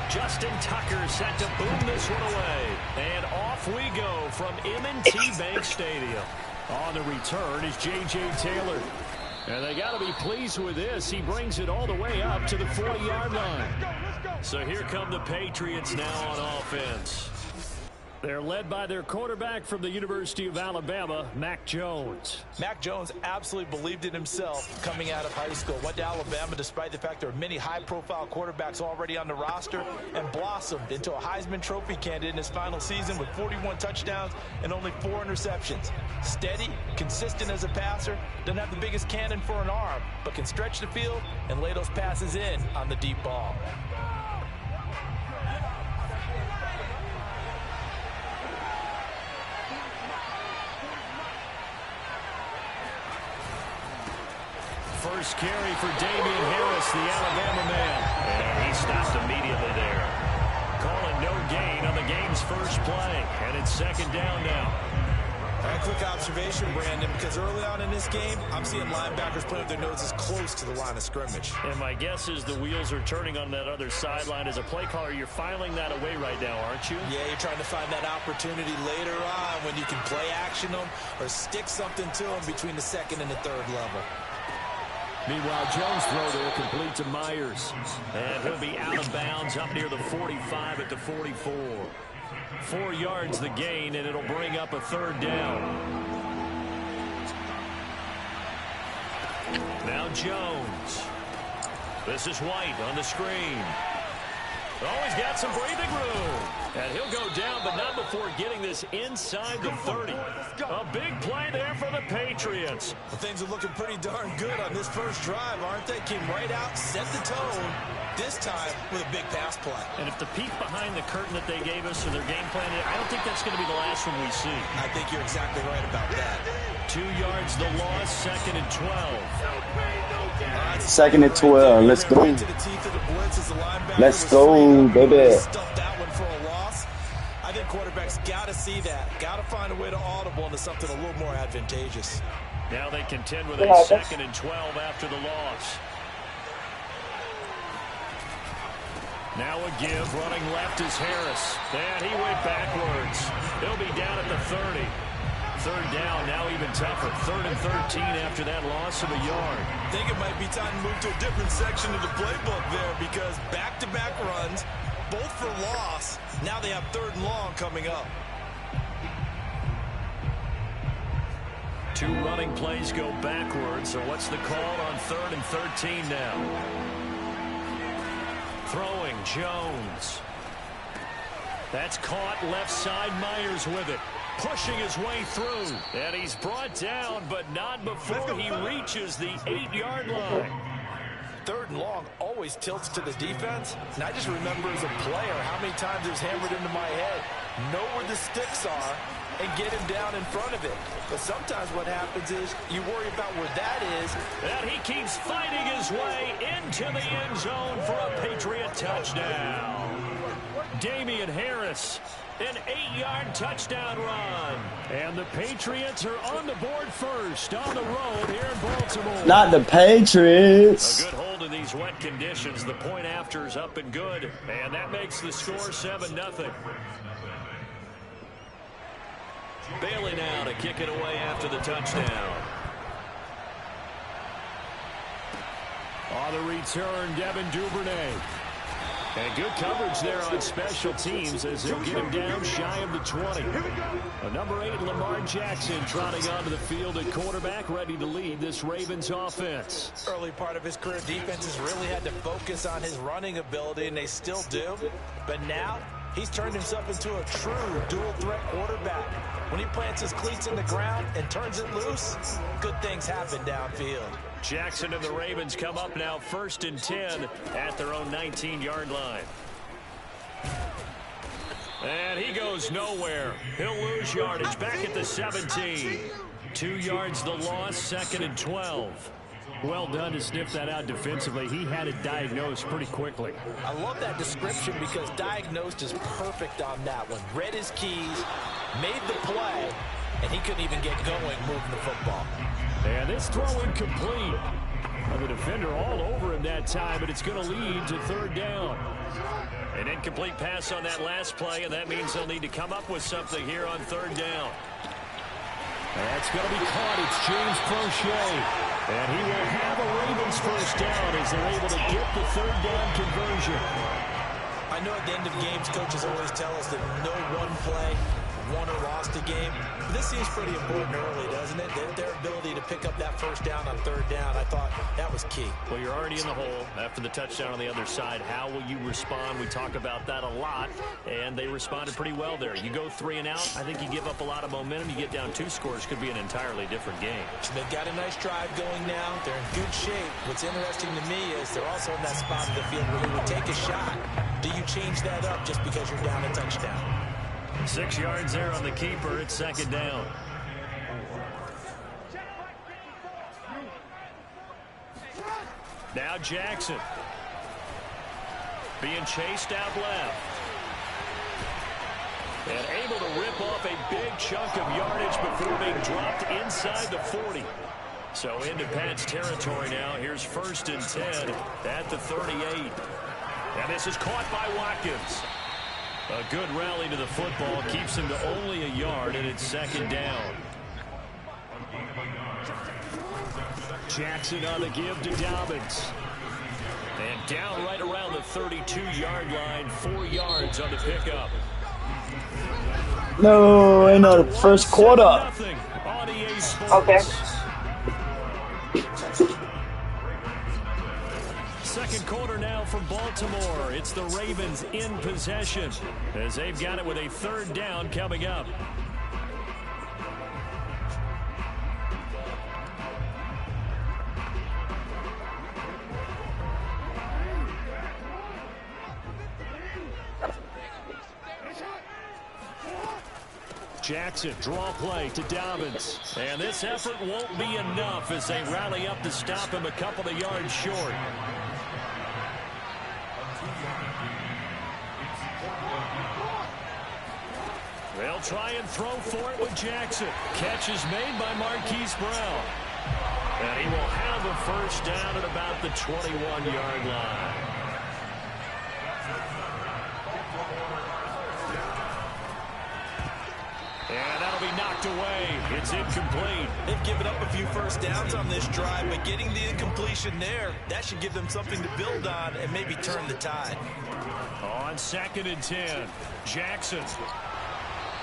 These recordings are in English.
Justin Tucker set to boom this one away. And off we go from M&T Bank Stadium. On the return is J.J. Taylor. And they got to be pleased with this. He brings it all the way up to the 40-yard line. So here come the Patriots now on offense. They're led by their quarterback from the University of Alabama, Mac Jones. Mac Jones absolutely believed in himself coming out of high school. Went to Alabama despite the fact there are many high-profile quarterbacks already on the roster and blossomed into a Heisman Trophy candidate in his final season with 41 touchdowns and only 4 interceptions. Steady, consistent as a passer, doesn't have the biggest cannon for an arm, but can stretch the field and lay those passes in on the deep ball. First carry for Damian Harris, the Alabama man. And he stopped immediately there. Calling no gain on the game's first play. And it's second down now. A quick observation, Brandon, because early on in this game, I'm seeing linebackers putting their noses close to the line of scrimmage. And my guess is the wheels are turning on that other sideline. As a play caller, you're filing that away right now, aren't you? Yeah, you're trying to find that opportunity later on when you can play action them or stick something to them between the second and the third level. Meanwhile, Jones' throw there complete to Myers. And he'll be out of bounds up near the 45 at the 44. 4 yards the gain, and it'll bring up a third down. Now Jones. This is White on the screen. Oh, he's got some breathing room. And he'll go down, but not before getting this inside the 30. A big play there for the Patriots. Well, things are looking pretty darn good on this first drive, aren't they? Came right out, set the tone, this time with a big pass play. And if the peek behind the curtain that they gave us for their game plan, I don't think that's going to be the last one we see. I think you're exactly right about that. 2 yards the loss, second and 12. Second and 12. Let's go. Let's go, baby. Stuffed that one for a loss. I think quarterbacks got to see that. Got to find a way to audible into something a little more advantageous. Now they contend with a second and 12 after the loss. Now a give, running left is Harris. And he went backwards. He'll be down at the 30. Third down, now even tougher. 3rd and 13 after that loss of a yard. I think it might be time to move to a different section of the playbook there because back-to-back runs, both for loss. Now they have 3rd and long coming up. 2 running plays go backwards, so what's the call on 3rd and 13 now? Throwing, Jones. That's caught left side, Myers with it. Pushing his way through. And he's brought down, but not before he reaches the 8-yard line. 3rd and long always tilts to the defense. And I just remember as a player how many times it was hammered into my head. Know where the sticks are and get him down in front of it. But sometimes what happens is you worry about where that is. And he keeps fighting his way into the end zone for a Patriot touchdown. Damian Harris, an 8-yard touchdown run. And the Patriots are on the board first on the road here in Baltimore. Not the Patriots. A good hold in these wet conditions. The point after is up and good. And that makes the score 7-0. Bailey now to kick it away after the touchdown. On the return, Devin Duvernay. And good coverage there on special teams as they get him down shy of the 20. Number 8, Lamar Jackson, trotting onto the field at quarterback, ready to lead this Ravens offense. Early part of his career, defenses really had to focus on his running ability, and they still do. But now, he's turned himself into a true dual-threat quarterback. When he plants his cleats in the ground and turns it loose, good things happen downfield. Jackson and the Ravens come up now 1st and 10 at their own 19-yard line. And he goes nowhere. He'll lose yardage back at the 17. 2 yards the loss, 2nd and 12. Well done to sniff that out defensively. He had it diagnosed pretty quickly. I love that description because diagnosed is perfect on that one. Read his keys, made the play, and he couldn't even get going moving the football. And this throw incomplete. The defender all over him that that time, but it's going to lead to third down. An incomplete pass on that last play, and that means they'll need to come up with something here on third down. That's going to be caught. It's James Prochet. And he will have a Ravens first down as they're able to get the third down conversion. I know at the end of games, coaches always tell us that no one play won or lost a game. But this seems pretty important early, doesn't it? Their ability to pick up that first down on third down, I thought that was key. Well, you're already in the hole after the touchdown on the other side. How will you respond? We talk about that a lot, and they responded pretty well there. You go 3 and out, I think you give up a lot of momentum. You get down 2 scores, could be an entirely different game. They've got a nice drive going now. They're in good shape. What's interesting to me is they're also in that spot of the field where you would take a shot. Do you change that up just because you're down a touchdown? 6 yards there on the keeper. It's second down. Now Jackson being chased out left. And able to rip off a big chunk of yardage before being dropped inside the 40. So into Pat's territory now. Here's 1st and 10 at the 38. And this is caught by Watkins. A good rally to the football keeps him to only a yard, and it's second down. Jackson on the give to Dobbins. And down right around the 32-yard line, 4 yards on the pickup. No, ain't no first quarter. Okay. Second quarter now from Baltimore. It's the Ravens in possession as they've got it with a third down coming up. Jackson, draw play to Dobbins. And this effort won't be enough as they rally up to stop him a couple of yards short. They'll try and throw for it with Jackson. Catch is made by Marquise Brown. And he will have a first down at about the 21-yard line. And that'll be knocked away. It's incomplete. They've given up a few first downs on this drive, but getting the incompletion there, that should give them something to build on and maybe turn the tide. On 2nd and 10, Jackson.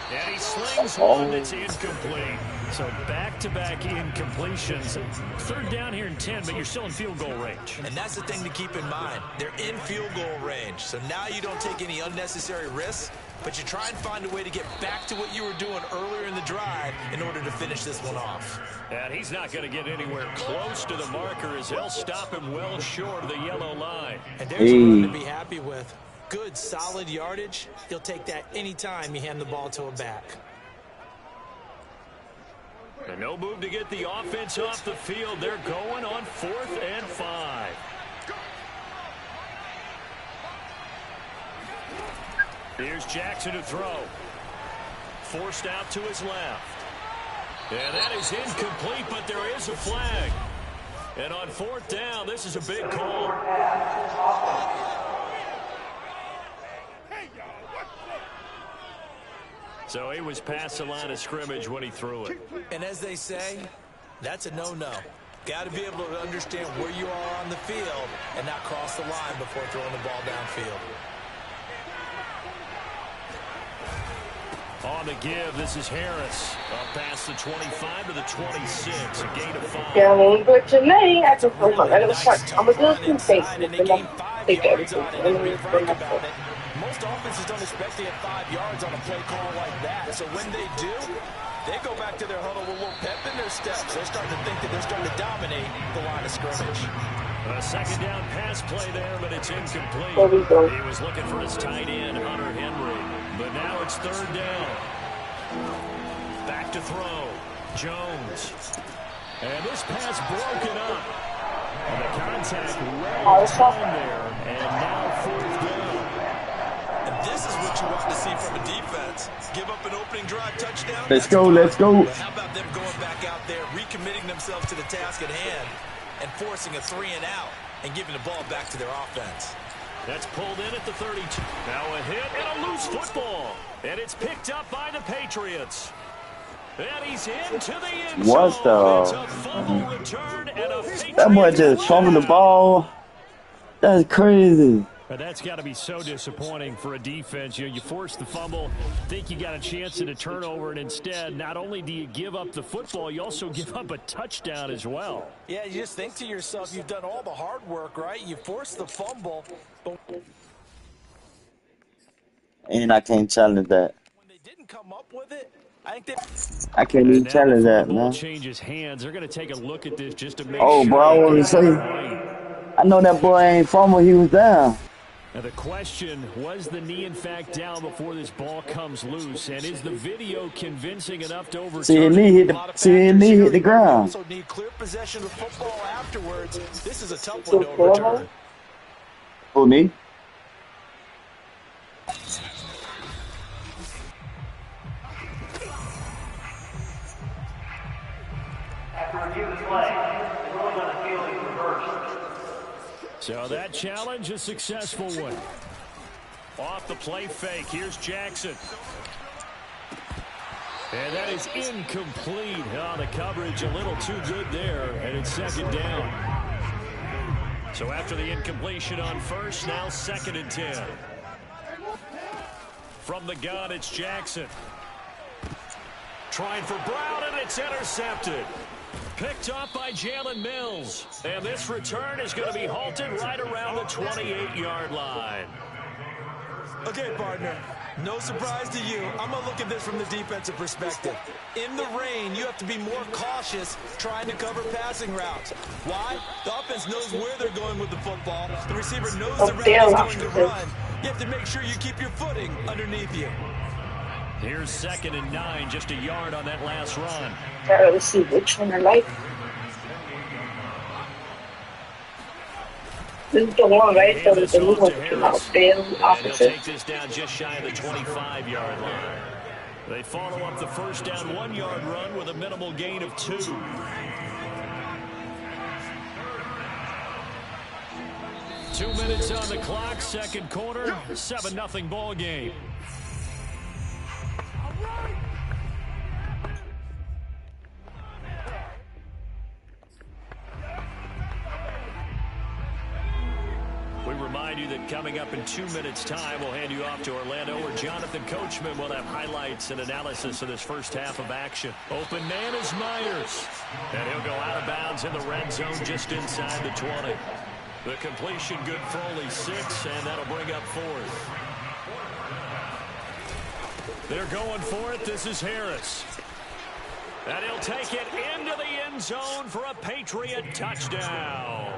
And he slings one that's incomplete. So back-to-back incompletions. Third down here in 10, but you're still in field goal range. And that's the thing to keep in mind. They're in field goal range. So now you don't take any unnecessary risks, but you try and find a way to get back to what you were doing earlier in the drive in order to finish this one off. And he's not going to get anywhere close to the marker as they'll stop him well short of the yellow line. And there's a run to be happy with. Good, solid yardage. He'll take that anytime you hand the ball to a back. And no move to get the offense off the field. They're going on 4th and 5. Here's Jackson to throw. Forced out to his left. And that is incomplete, but there is a flag. And on 4th down, this is a big call. So he was past the line of scrimmage when he threw it. And as they say, that's a no-no. Got to be able to understand where you are on the field and not cross the line before throwing the ball downfield. On the give, this is Harris. Up past the 25 to the 26. A gain of 5. Yeah, well, but to me, I just feel like it was fun. I'm a good team safety. Take everything. Most offenses don't expect to get 5 yards on a play call like that. So when they do, they go back to their huddle with a little pep in their steps. They're starting to think that they're starting to dominate the line of scrimmage. A second down pass play there, but it's incomplete. He was looking for his tight end, Hunter Henry. But now it's third down. Back to throw. Jones. And this pass broken up. And the contact right on there. And now 4th down. And this is what you want to see from a defense. Give up an opening drive touchdown. Let's go, let's go. But how about them going back out there, recommitting themselves to the task at hand, and forcing a 3 and out and giving the ball back to their offense. That's pulled in at the 32. Now a hit and a loose football. And it's picked up by the Patriots. And he's into the end zone. What the? It's a fumble return and a That boy just fumbled the ball. That's crazy. But that's got to be so disappointing for a defense. You force the fumble, think you got a chance at a turnover, and instead, not only do you give up the football, you also give up a touchdown as well. Yeah, you just think to yourself, you've done all the hard work, right? You force the fumble, but And I can't challenge that. when they didn't come up with it, I think I can't even challenge that, The ball man. changes hands. They're going to take a look at this just to make Oh, sure. bro, I want to say, I know that boy ain't fumble. He was down. Now the question, was the knee in fact down before this ball comes loose? And is the video convincing enough to overturn See his knee hit the ground. also need clear possession of the football afterwards. This is a tough one to overturn. Who, me? After review the play, the ruling on the field is reversed. So that challenge, a successful one. Off the play fake, here's Jackson. And that is incomplete. Oh, the coverage a little too good there, and it's second down. So after the incompletion on first, now 2nd and 10. From the gun, it's Jackson. Trying for Brown, and it's intercepted. Picked up by Jalen Mills. And this return is going to be halted right around the 28-yard line. Okay, partner, no surprise to you. I'm going to look at this from the defensive perspective. In the rain, you have to be more cautious trying to cover passing routes. Why? The offense knows where they're going with the football. The receiver knows the route is going to run. You have to make sure you keep your footing underneath you. Here's 2nd and 9, just a yard on that last run. Gotta see which one I like. This is the one, right? So the new one came out. Fail And he'll offensive. take this down just shy of the 25-yard line. They follow up the first down 1-yard run with a minimal gain of 2. 2 minutes on the clock, second quarter, 7-0 ball game. We remind you that coming up in 2 minutes' time, we'll hand you off to Orlando, where Jonathan Coachman will have highlights and analysis of this first half of action. Open man is Myers, and he'll go out of bounds in the red zone just inside the 20. The completion good for only 6, and that'll bring up 4th. They're going for it. This is Harris. And he'll take it into the end zone for a Patriot touchdown.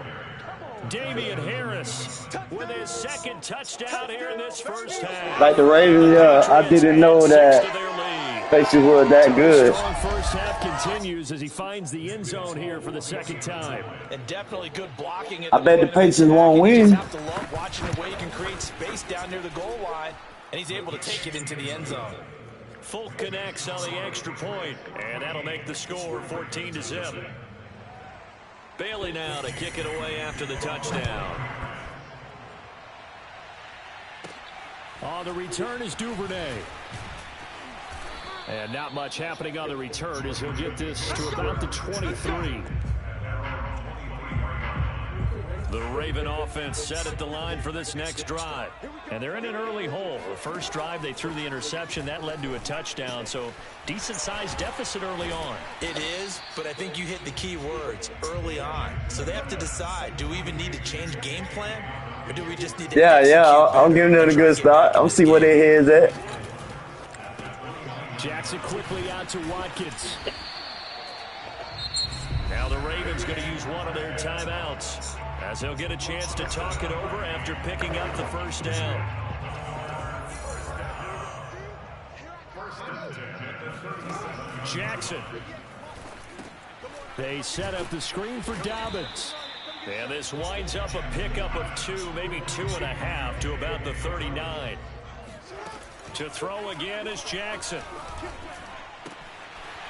Damian Harris with his 2nd touchdown here in this first half. Like the Ravens, I didn't know that Patriots were that good. Strong first half continues as he finds the end zone here for the 2nd time. And definitely good blocking. I bet the Patriots won't win. You just have to love watching the way he can create space down near the goal line, and he's able to take it into the end zone. Full connects on the extra point, and that'll make the score 14-0. Bailey now to kick it away after the touchdown. On the return is Duvernay. And not much happening on the return as he'll get this to about the 23. The Raven offense set at the line for this next drive. And they're in an early hole. The first drive, they threw the interception. That led to a touchdown. So decent-sized deficit early on. It is, but I think you hit the key words, early on. So they have to decide, do we even need to change game plan? Or do we just need to I'm giving them a good start. I'm see where their head's at. Jackson quickly out to Watkins. Now the Ravens going to use one of their timeouts, as they'll get a chance to talk it over after picking up the first down. Jackson. They set up the screen for Dobbins. And this winds up a pickup of 2, maybe 2.5 to about the 39. To throw again is Jackson.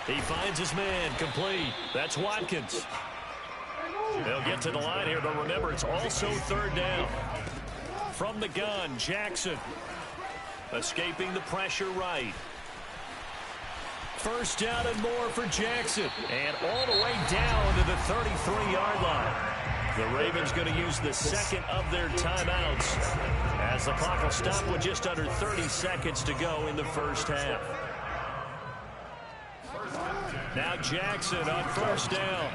He finds his man complete. That's Watkins. They'll get to the line here, but remember, it's also third down. From the gun, Jackson. Escaping the pressure right. First down and more for Jackson. And all the way down to the 33-yard line. The Ravens going to use the second of their timeouts as the clock will stop with just under 30 seconds to go in the first half. Now Jackson on first down.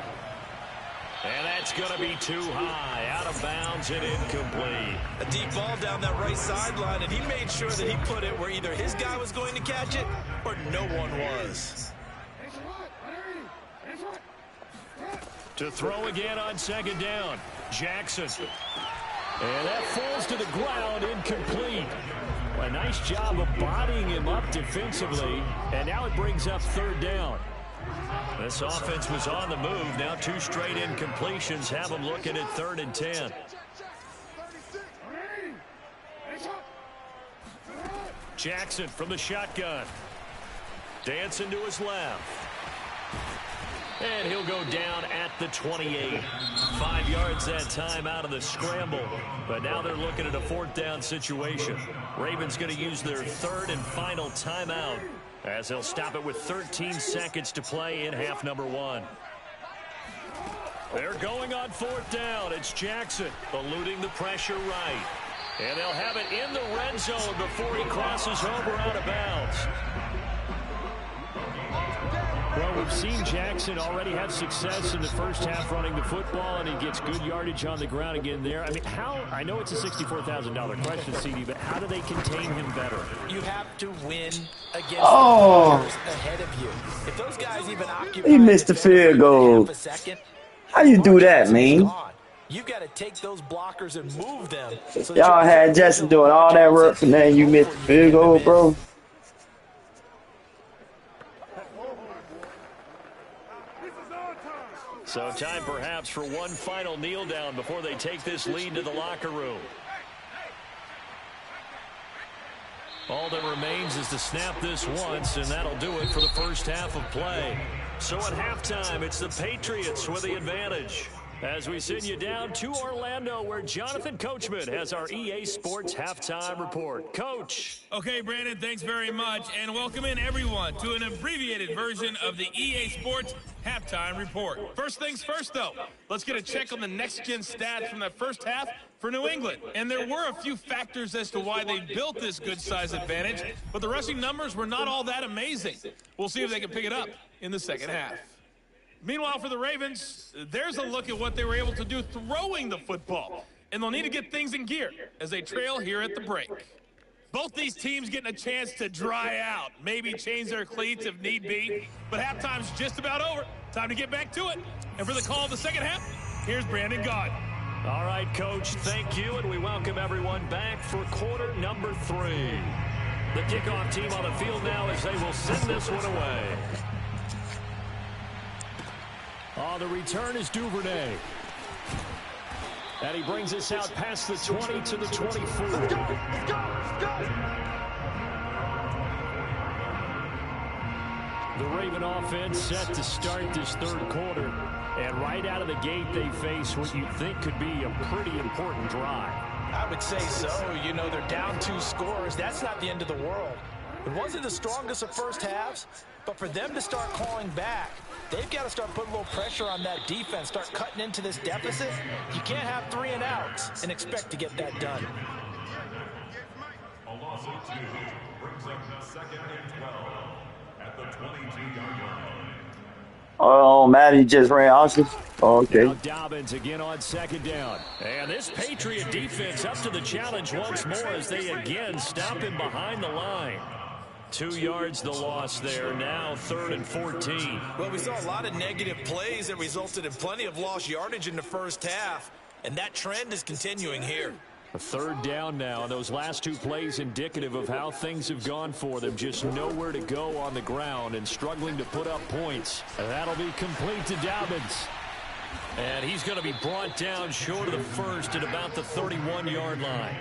And that's going to be too high, out of bounds and incomplete. A deep ball down that right sideline, and he made sure that he put it where either his guy was going to catch it or no one was. To throw again on second down, Jackson. And that falls to the ground, incomplete. A nice job of bodying him up defensively, and now it brings up third down. This offense was on the move. Now 2 straight incompletions have them looking at 3rd and 10. Jackson from the shotgun. Dancing to his left. And he'll go down at the 28. 5 yards that time out of the scramble. But now they're looking at a 4th down situation. Ravens going to use their 3rd and final timeout, as they'll stop it with 13 seconds to play in half number 1. They're going on 4th down. It's Jackson eluding the pressure right. And they'll have it in the red zone before he crosses over out of bounds. Well, we've seen Jackson already have success in the first half running the football, and he gets good yardage on the ground again there. I mean, I know it's a $64,000 question, CD, but how do they contain him better? You have to win against the players ahead of you. If those guys even occupy, he missed the field goal. How you do that, man? You've got to take those blockers and move them. So y'all had Jackson doing all that work, and then you missed the field goal, bro. So time perhaps for one final kneel down before they take this lead to the locker room. All that remains is to snap this once, and that'll do it for the first half of play. So at halftime, it's the Patriots with the advantage. As we send you down to Orlando, where Jonathan Coachman has our EA Sports Halftime Report. Coach. Okay, Brandon, thanks very much, and welcome in everyone to an abbreviated version of the EA Sports Halftime Report. First things first, though, let's get a check on the next-gen stats from that first half for New England. And there were a few factors as to why they built this good-size advantage, but the rushing numbers were not all that amazing. We'll see if they can pick it up in the second half. Meanwhile, for the Ravens, there's a look at what they were able to do throwing the football. And they'll need to get things in gear as they trail here at the break. Both these teams getting a chance to dry out, maybe change their cleats if need be. But halftime's just about over. Time to get back to it. And for the call of the second half, here's Brandon Gott. All right, Coach, thank you, and we welcome everyone back for quarter number 3. The kickoff team on the field now as they will send this one away. On the return is Duvernay. And he brings us out past the 20 to the 24. Let's go. The Raven offense set to start this third quarter. And right out of the gate, they face what you think could be a pretty important drive. I would say so. You know, they're down 2 scores. That's not the end of the world. It wasn't the strongest of first halves, but for them to start clawing back, they've got to start putting a little pressure on that defense, start cutting into this deficit. You can't have 3 and outs and expect to get that done. A loss of 2 brings up 2nd and 12 at the 22-yard line. Oh, Matty just ran Austin. Oh, okay. Now Dobbins again on second down. And this Patriot defense up to the challenge once more as they again stop him behind the line. 2 yards the loss there. Now 3rd and 14. Well, we saw a lot of negative plays that resulted in plenty of lost yardage in the first half. And that trend is continuing here. A 3rd down now. Those last 2 plays indicative of how things have gone for them. Just nowhere to go on the ground and struggling to put up points. And that'll be complete to Dobbins. And he's going to be brought down short of the first at about the 31-yard line.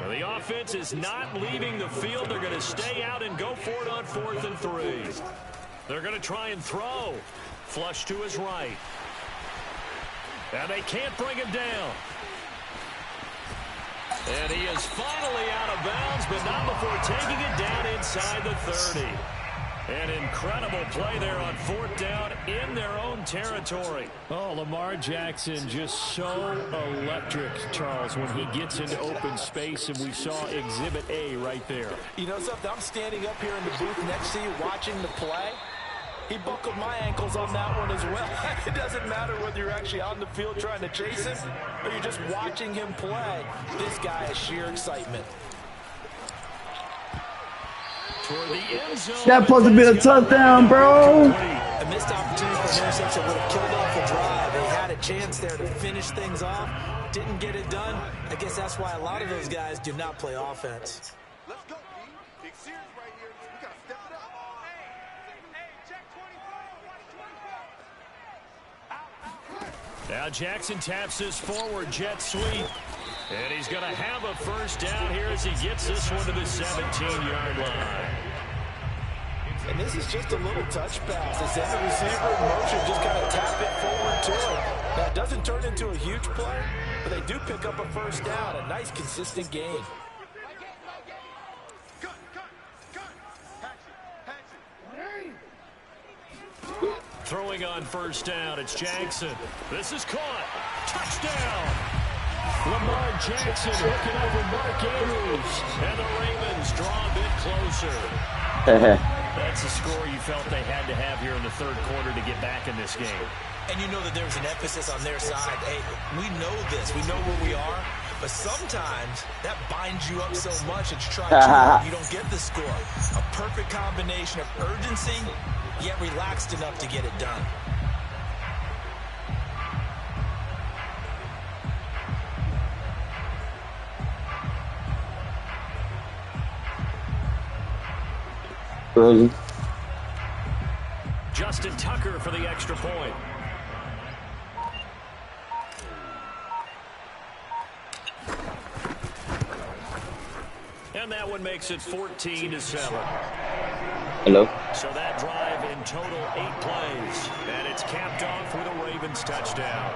The offense is not leaving the field. They're going to stay out and go for it on 4th and 3. They're going to try and throw. Flush to his right. And they can't bring him down. And he is finally out of bounds, but not before taking it down inside the 30. An incredible play there on 4th down in their own territory. Oh, Lamar Jackson just so electric, Charles, when he gets into open space, and we saw Exhibit A right there. You know something? I'm standing up here in the booth next to you watching the play. He buckled my ankles on that one as well. It doesn't matter whether you're actually on the field trying to chase him or you're just watching him play. This guy is sheer excitement. That supposed to be a touchdown, bro. A missed opportunity for an interception would have killed off the drive. They had a chance there to finish things off. Didn't get it done. I guess that's why a lot of those guys do not play offense. Let's go, Pete. Big series right here. We got to step it up. Hey, check 24. Now Jackson taps this forward jet sweep. And he's going to have a first down here as he gets this one to the 17-yard line. And this is just a little touch pass. They send the receiver in motion, just kind of tap it forward to him. Now, it doesn't turn into a huge play, but they do pick up a first down, a nice, consistent gain. Throwing on first down, it's Jackson. This is caught. Touchdown! Lamar Jackson hooking up with Mark Andrews. And the Ravens draw a bit closer. That's the score you felt they had to have here in the third quarter to get back in this game. And you know that there's an emphasis on their side. Hey, we know this. We know where we are. But sometimes that binds you up so much that you try to you don't get the score. A perfect combination of urgency, yet relaxed enough to get it done. Justin Tucker for the extra point. And that one makes it 14-7. Hello. So that drive in total 8 plays. And it's capped off with a Ravens touchdown.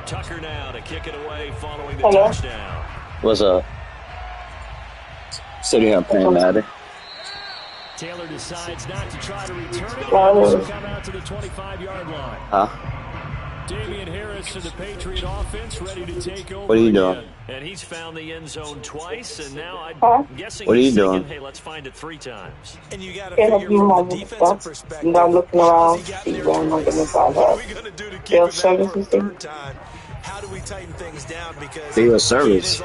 Tucker now to kick it away following the touchdown. What's up? Sitting here playing Madden. Taylor decides not to try to return it. He'll come out to the 25-yard line. Huh? Damian Harris and the Patriot offense ready to take over. What are you doing? And he's found the end zone twice, and now I'm guessing what are he's you thinking, doing? hey, let's find it 3 times. And you got to figure from the defensive perspective. I'm looking around, see going on the inside. What are we going to do to keep it back for a third time? How do we tighten things down? Because They were service.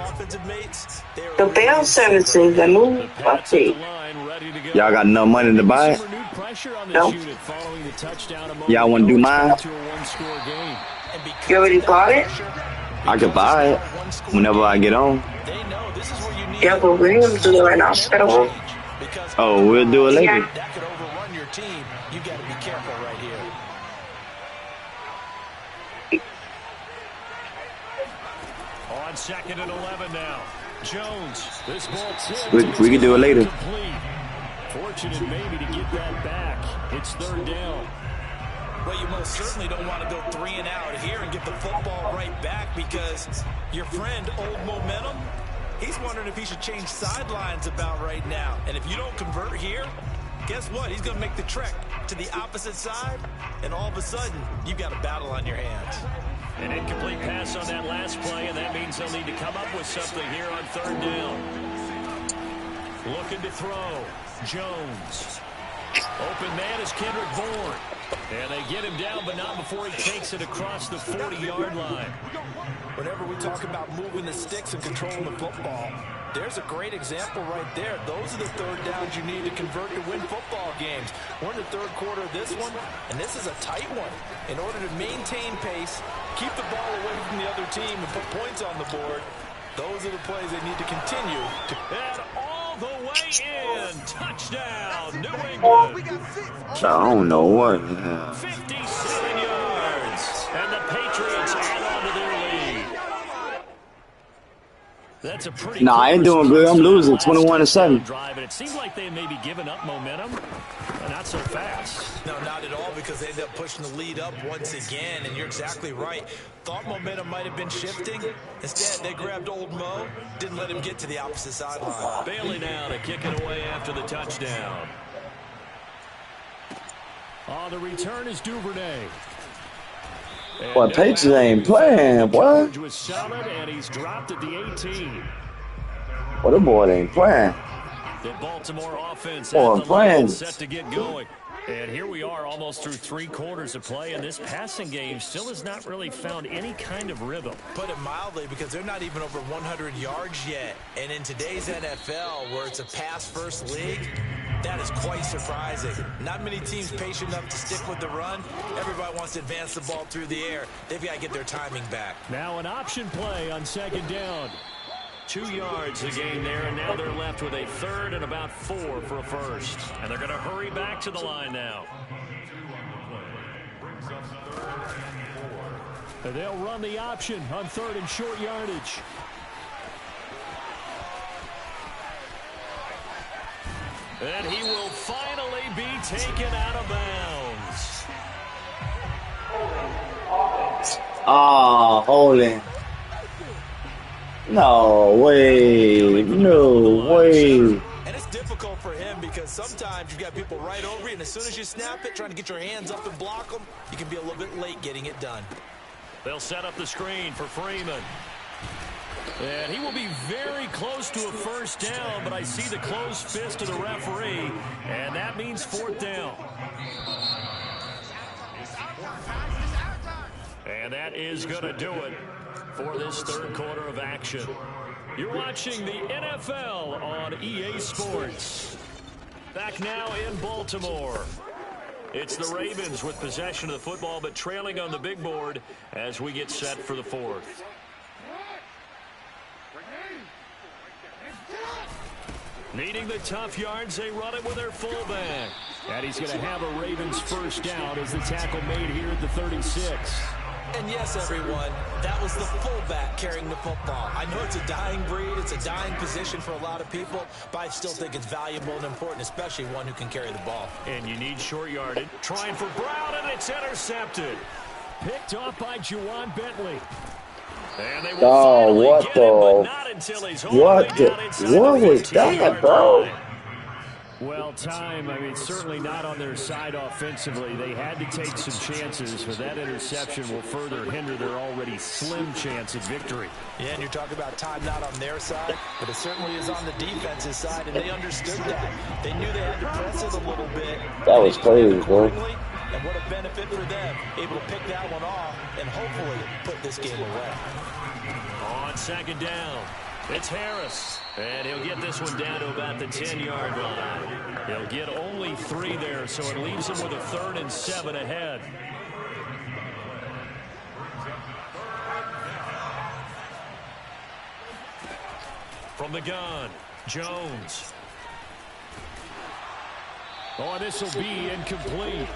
The Bell services, the new update. Y'all got enough money to buy it? No. Y'all want to do mine? You already bought it? I could buy it whenever I get on. Yeah, but we're going to do it right now. Schedule. Oh, we'll do it later. Yeah. That could overrun your team. You got to be careful right here. On 2nd and 11 now. Jones. This ball tipped. We can do it later. Fortunate maybe to get that back. It's 3rd down. Well, you most certainly don't want to go 3 and out here and get the football right back because your friend, Old Momentum, he's wondering if he should change sidelines about right now. And if you don't convert here, guess what? He's going to make the trek to the opposite side, and all of a sudden, you've got a battle on your hands. An incomplete pass on that last play, and that means they'll need to come up with something here on 3rd down. Looking to throw. Jones. Open man is Kendrick Bourne. And they get him down, but not before he takes it across the 40-yard line. Whenever we talk about moving the sticks and controlling the football, there's a great example right there. Those are the 3rd downs you need to convert to win football games. We're in the 3rd quarter of this one, and this is a tight one. In order to maintain pace, keep the ball away from the other team, and put points on the board, those are the plays they need to continue. And all the way in. Touchdown, New England. I don't know what. 57 yards. And the Patriots add on to their lead. That's a pretty Nah, I ain't doing good. I'm losing 21-7. Drive, and it seemed like they may be giving up momentum. Not so fast. No, not at all, because they ended up pushing the lead up once again, and you're exactly right. Thought momentum might have been shifting. Instead, they grabbed old Mo, didn't let him get to the opposite sideline. Bailey now to kick it away after the touchdown. On the return is Duvernay. Boy, Patriots ain't playing, boy. Was solid, and he's dropped at the 18. Well, the boy ain't playing. The Baltimore offense set to get going. And here we are almost through 3 quarters of play, and this passing game still has not really found any kind of rhythm. Put it mildly, because they're not even over 100 yards yet. And in today's NFL, where it's a pass-first league, that is quite surprising. Not many teams patient enough to stick with the run. Everybody wants to advance the ball through the air. They've got to get their timing back. Now an option play on 2nd down. 2 yards a gain there, and now they're left with a 3rd and about 4 for a first. And they're going to hurry back to the line now. And they'll run the option on 3rd and short yardage. And he will finally be taken out of bounds. Ah, holding. No way. No way. And it's difficult for him, because sometimes you've got people right over you, and as soon as you snap it, trying to get your hands up and block them, you can be a little bit late getting it done. They'll set up the screen for Freeman. And he will be very close to a first down, but I see the closed fist of the referee, and that means 4th down. And that is going to do it for this 3rd quarter of action. You're watching the NFL on EA Sports. Back now in Baltimore. It's the Ravens with possession of the football, but trailing on the big board as we get set for the 4th. Needing the tough yards, they run it with their fullback. And he's going to have a Ravens first down as the tackle made here at the 36. And yes, everyone, that was the fullback carrying the football. I know it's a dying breed, it's a dying position for a lot of people, but I still think it's valuable and important, especially one who can carry the ball. And you need short yardage. Trying for Brown, and it's intercepted. Picked off by Juwan Bentley. And they will what get him, but not until he's what was that, bro? Well, time, I mean, certainly not on their side offensively. They had to take some chances, but that interception will further hinder their already slim chance at victory. Yeah, and you're talking about time not on their side, but it certainly is on the defense's side, and they understood that. They knew they had to press it a little bit. That was crazy, bro. And what a benefit for them, able to pick that one off and hopefully put this game away. On 2nd down, it's Harris. And he'll get this one down to about the 10-yard line. He'll get only 3 there, so it leaves him with a 3rd and 7 ahead. From the gun, Jones. Oh, this will be incomplete.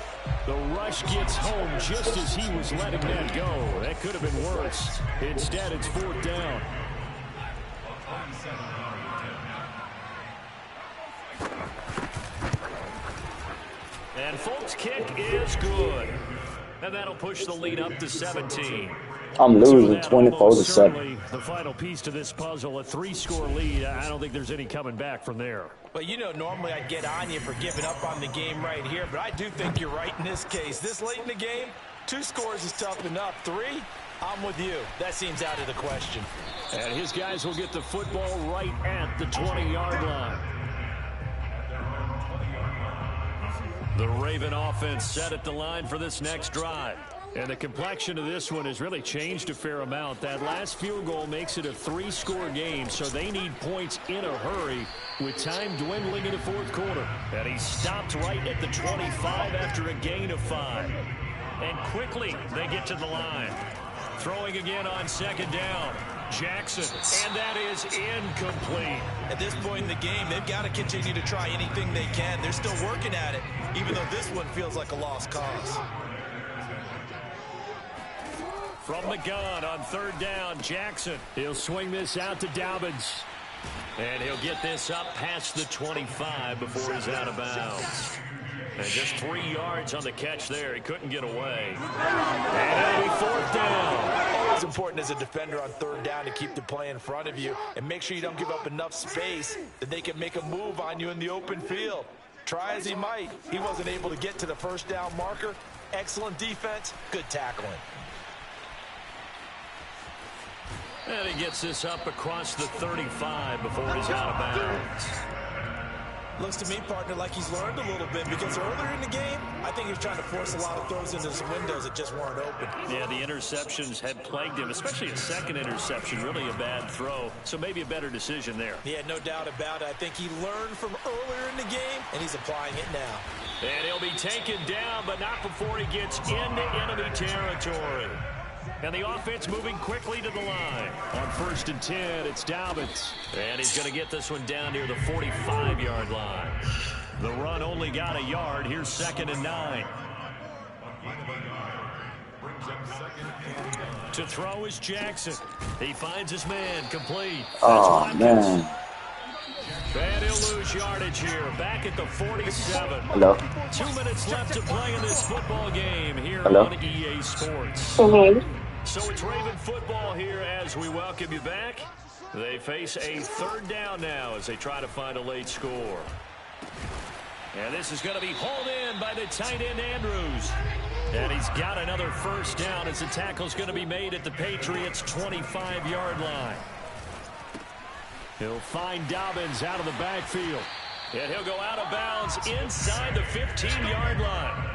The rush gets home just as he was letting that go. That could have been worse. Instead, it's 4th down. And Folk's kick is good. And that'll push the lead up to 17. I'm losing 24-7. The final piece to this puzzle, a 3-score lead. I don't think there's any coming back from there. But you know, normally I'd get on you for giving up on the game right here, but I do think you're right in this case. This late in the game, 2 scores is tough enough. 3, I'm with you. That seems out of the question. And his guys will get the football right at the 20-yard line. The Raven offense set at the line for this next drive. And the complexion of this one has really changed a fair amount. That last field goal makes it a 3-score game, so they need points in a hurry with time dwindling in the 4th quarter. And he stopped right at the 25 after a gain of 5. And quickly they get to the line. Throwing again on 2nd down. Jackson, and that is incomplete. At this point in the game, they've got to continue to try anything they can. They're still working at it, even though this one feels like a lost cause. From the gun on third down, Jackson. He'll swing this out to Dobbins. And he'll get this up past the 25 before he's out of bounds. And just 3 yards on the catch there. He couldn't get away. And it'll be fourth down. Always important as a defender on third down to keep the play in front of you and make sure you don't give up enough space that they can make a move on you in the open field. Try as he might, he wasn't able to get to the first down marker. Excellent defense, good tackling. And he gets this up across the 35 before he's out of bounds. Looks to me, partner, like he's learned a little bit because earlier in the game, I think he was trying to force a lot of throws into some windows that just weren't open. Yeah, the interceptions had plagued him, especially a second interception, really a bad throw. So maybe a better decision there. Yeah, no doubt about it. I think he learned from earlier in the game, and he's applying it now. And he'll be taken down, but not before he gets into enemy territory. And the offense moving quickly to the line. On 1st and 10, it's Dobbins. And he's going to get this one down near the 45-yard line. The run only got a yard. Here's 2nd and 9. To throw is Jackson. He finds his man complete. Oh, man. And he'll lose yardage here. Back at the 47. Hello. 2 minutes left to play in this football game here Hello. on EA Sports. So it's Raven football here as we welcome you back. They face a third down now as they try to find a late score. And this is going to be hauled in by the tight end Andrews. And he's got another first down as the tackle's going to be made at the Patriots' 25-yard line. He'll find Dobbins out of the backfield. And he'll go out of bounds inside the 15-yard line.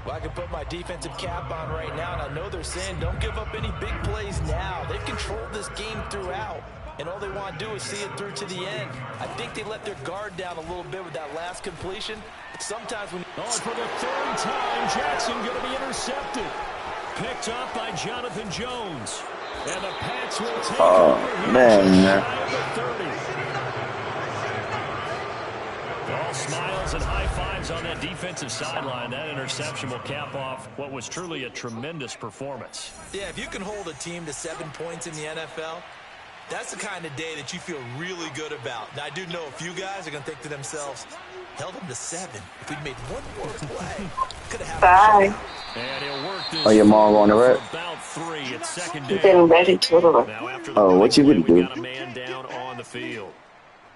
Well, I can put my defensive cap on right now, and I know they're saying don't give up any big plays now. They've controlled this game throughout, and all they want to do is see it through to the end. I think they let their guard down a little bit with that last completion. Sometimes when... Oh, for the third time, Jackson going to be intercepted. Picked up by Jonathan Jones. And the Pats will take over man. All smiles and high fives on that defensive sideline. That interception will cap off what was truly a tremendous performance. Yeah, if you can hold a team to 7 points in the NFL, that's the kind of day that you feel really good about. Now, I do know a few guys are going to think to themselves, held them to 7. If we'd made one more play, could have happened. And he'll work this. Oh, your mom on the red? About 3. It's 2nd down. Getting ready to. Now after Oh, what you would do? We got a man down on the field.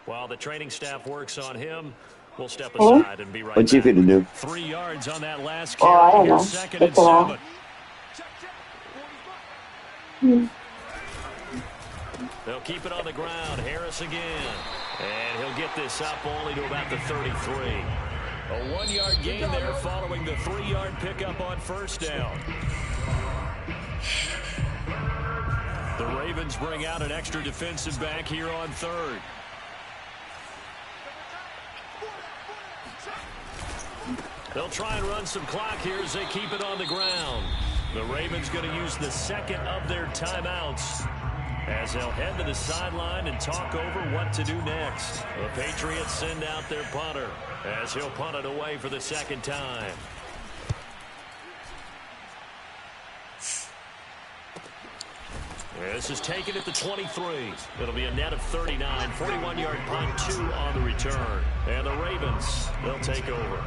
While the training staff works on him, we'll step aside and be right What you back. finna do? 3 yards on that last Oh, I carry. don't know. 2nd and That's all. 7. They'll keep it on the ground. Harris again. And he'll get this up only to about the 33. A 1-yard gain there following the 3-yard pickup on first down. The Ravens bring out an extra defensive back here on 3rd. They'll try and run some clock here as they keep it on the ground. The Ravens going to use the 2nd of their timeouts as they'll head to the sideline and talk over what to do next. The Patriots send out their punter as he'll punt it away for the 2nd time. This is taken at the 23. It'll be a net of 39. 41-yard punt, 2 on the return. And the Ravens, they'll take over.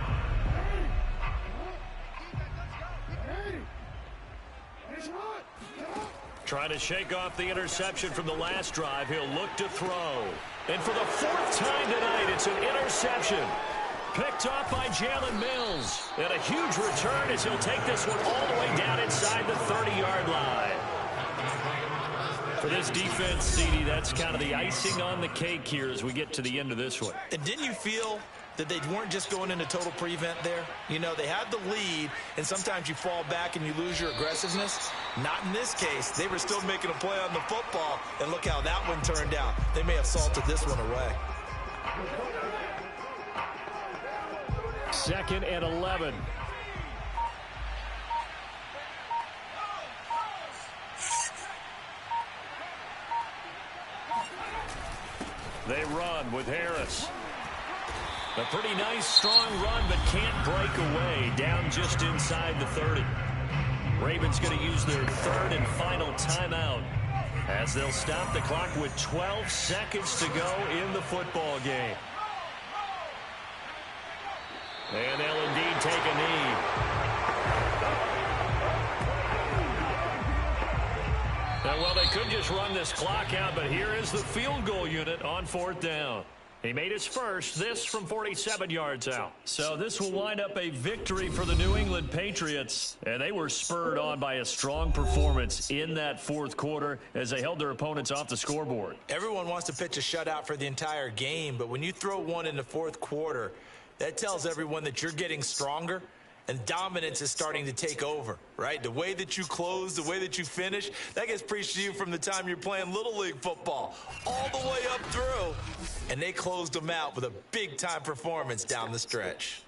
Trying to shake off the interception from the last drive. He'll look to throw. And for the 4th time tonight, it's an interception. Picked off by Jalen Mills. And a huge return as he'll take this one all the way down inside the 30-yard line. For this defense, CD, that's kind of the icing on the cake here as we get to the end of this one. And didn't you feel that they weren't just going into total prevent there? You know, they had the lead, and sometimes you fall back and you lose your aggressiveness. Not in this case. They were still making a play on the football, and look how that one turned out. They may have salted this one away. 2nd and 11. They run with Harris. A pretty nice, strong run, but can't break away. Down just inside the 30. Ravens going to use their third and final timeout as they'll stop the clock with 12 seconds to go in the football game. And they'll indeed take a knee. Now, well, they could just run this clock out, but here is the field goal unit on 4th down. He made his first, this from 47 yards out. So this will wind up a victory for the New England Patriots. And they were spurred on by a strong performance in that 4th quarter as they held their opponents off the scoreboard. Everyone wants to pitch a shutout for the entire game, but when you throw one in the 4th quarter, that tells everyone that you're getting stronger and dominance is starting to take over, right? The way that you close, the way that you finish, that gets preached to you from the time you're playing Little League football all the way up through. And they closed them out with a big-time performance down the stretch.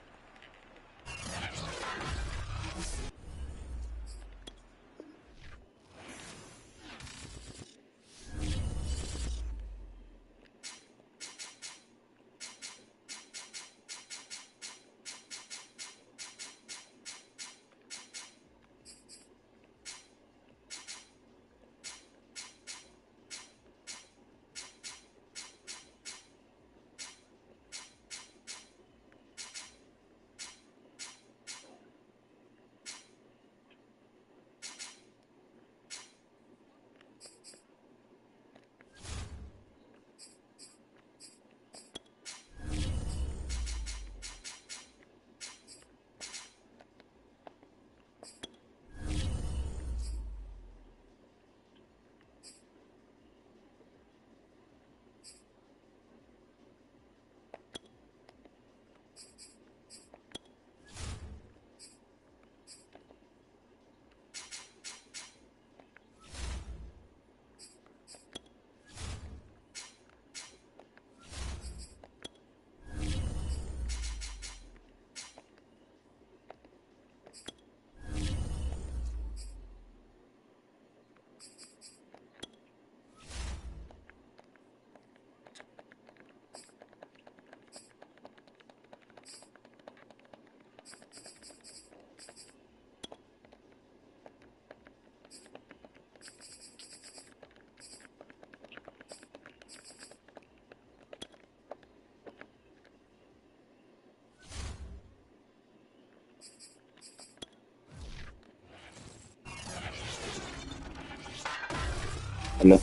Hello.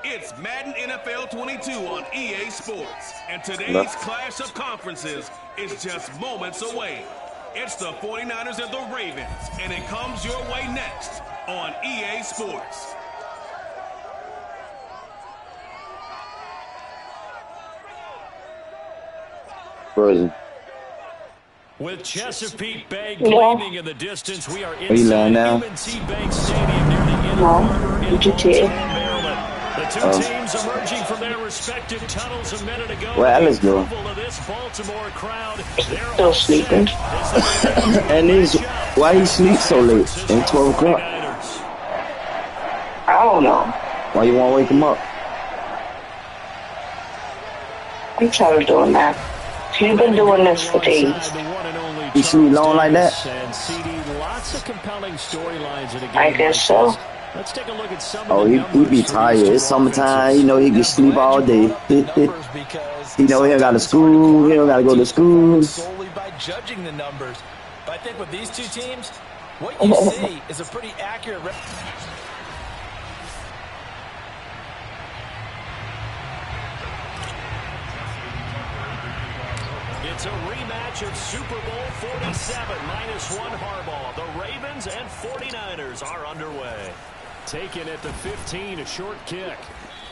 It's Madden NFL 22 on EA Sports, and today's clash of conferences is just moments away. It's the 49ers and the Ravens, and it comes your way next on EA Sports. Frozen. With Chesapeake Bay gleaming in the distance, we are you inside now? M&T Bank Stadium near the inner harbor in Baltimore, Maryland. The two teams emerging from their respective tunnels a minute ago. Where Alice The going? approval of this Baltimore crowd. They're Still all sleeping. set. And he's, why he sleep so late? At 12 o'clock? I don't know. Why you want to wake him up? I'm tired of doing that. You've been doing this for days. You sleep long like that? Lots of compelling storylines in a game I guess so. Let's take a look at some Oh, of the he be tired. It's summertime. You know he can sleep all day. You know he don't got to school. He don't got to go to school. Solely by judging the numbers. But I think with these two teams, what you see is a pretty accurate. It's a rematch of Super Bowl 47 -1 Harbaugh. The Ravens and 49ers are underway. Taken at the 15, a short kick.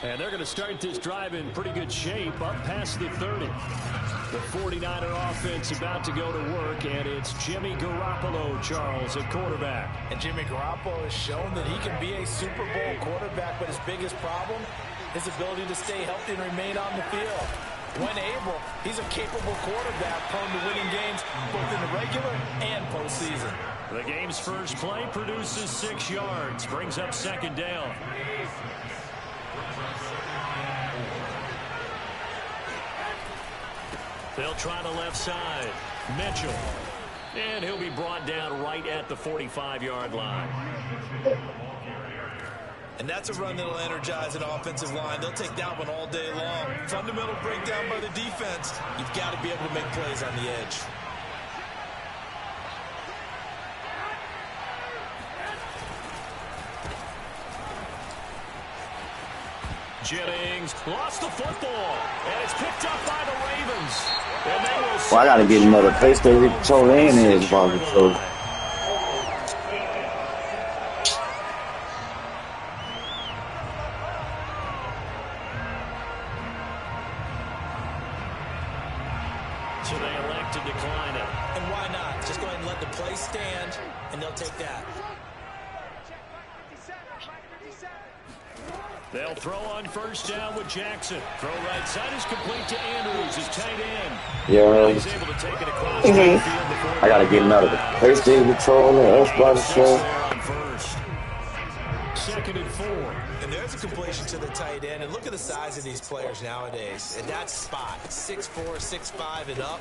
And they're going to start this drive in pretty good shape up past the 30. The 49er offense about to go to work, and it's Jimmy Garoppolo, Charles, at quarterback. And Jimmy Garoppolo has shown that he can be a Super Bowl quarterback, but his biggest problem, his ability to stay healthy and remain on the field. When able, he's a capable quarterback prone to winning games both in the regular and postseason. The game's first play produces 6 yards, brings up second down. They'll try the left side. Mitchell. And he'll be brought down right at the 45-yard line. And that's a run that'll energize an offensive line. They'll take that one all day long. Fundamental breakdown by the defense. You've got to be able to make plays on the edge. Jennings lost the football, and it's picked up by the Ravens. And they will Well, I got to get another place to control in his ball control. So they elect to decline it. And why not? Just go ahead and let the play stand, and they'll take that. They'll throw on first down with Jackson. Throw right side is complete to Andrews, his tight end. Yeah, He's able to take it across the field before I got to get another place to control and ball control. on first. 2nd and 4. And there's a completion to the tight end. And look at the size of these players nowadays. And that spot, 6'4", 6'5", and up.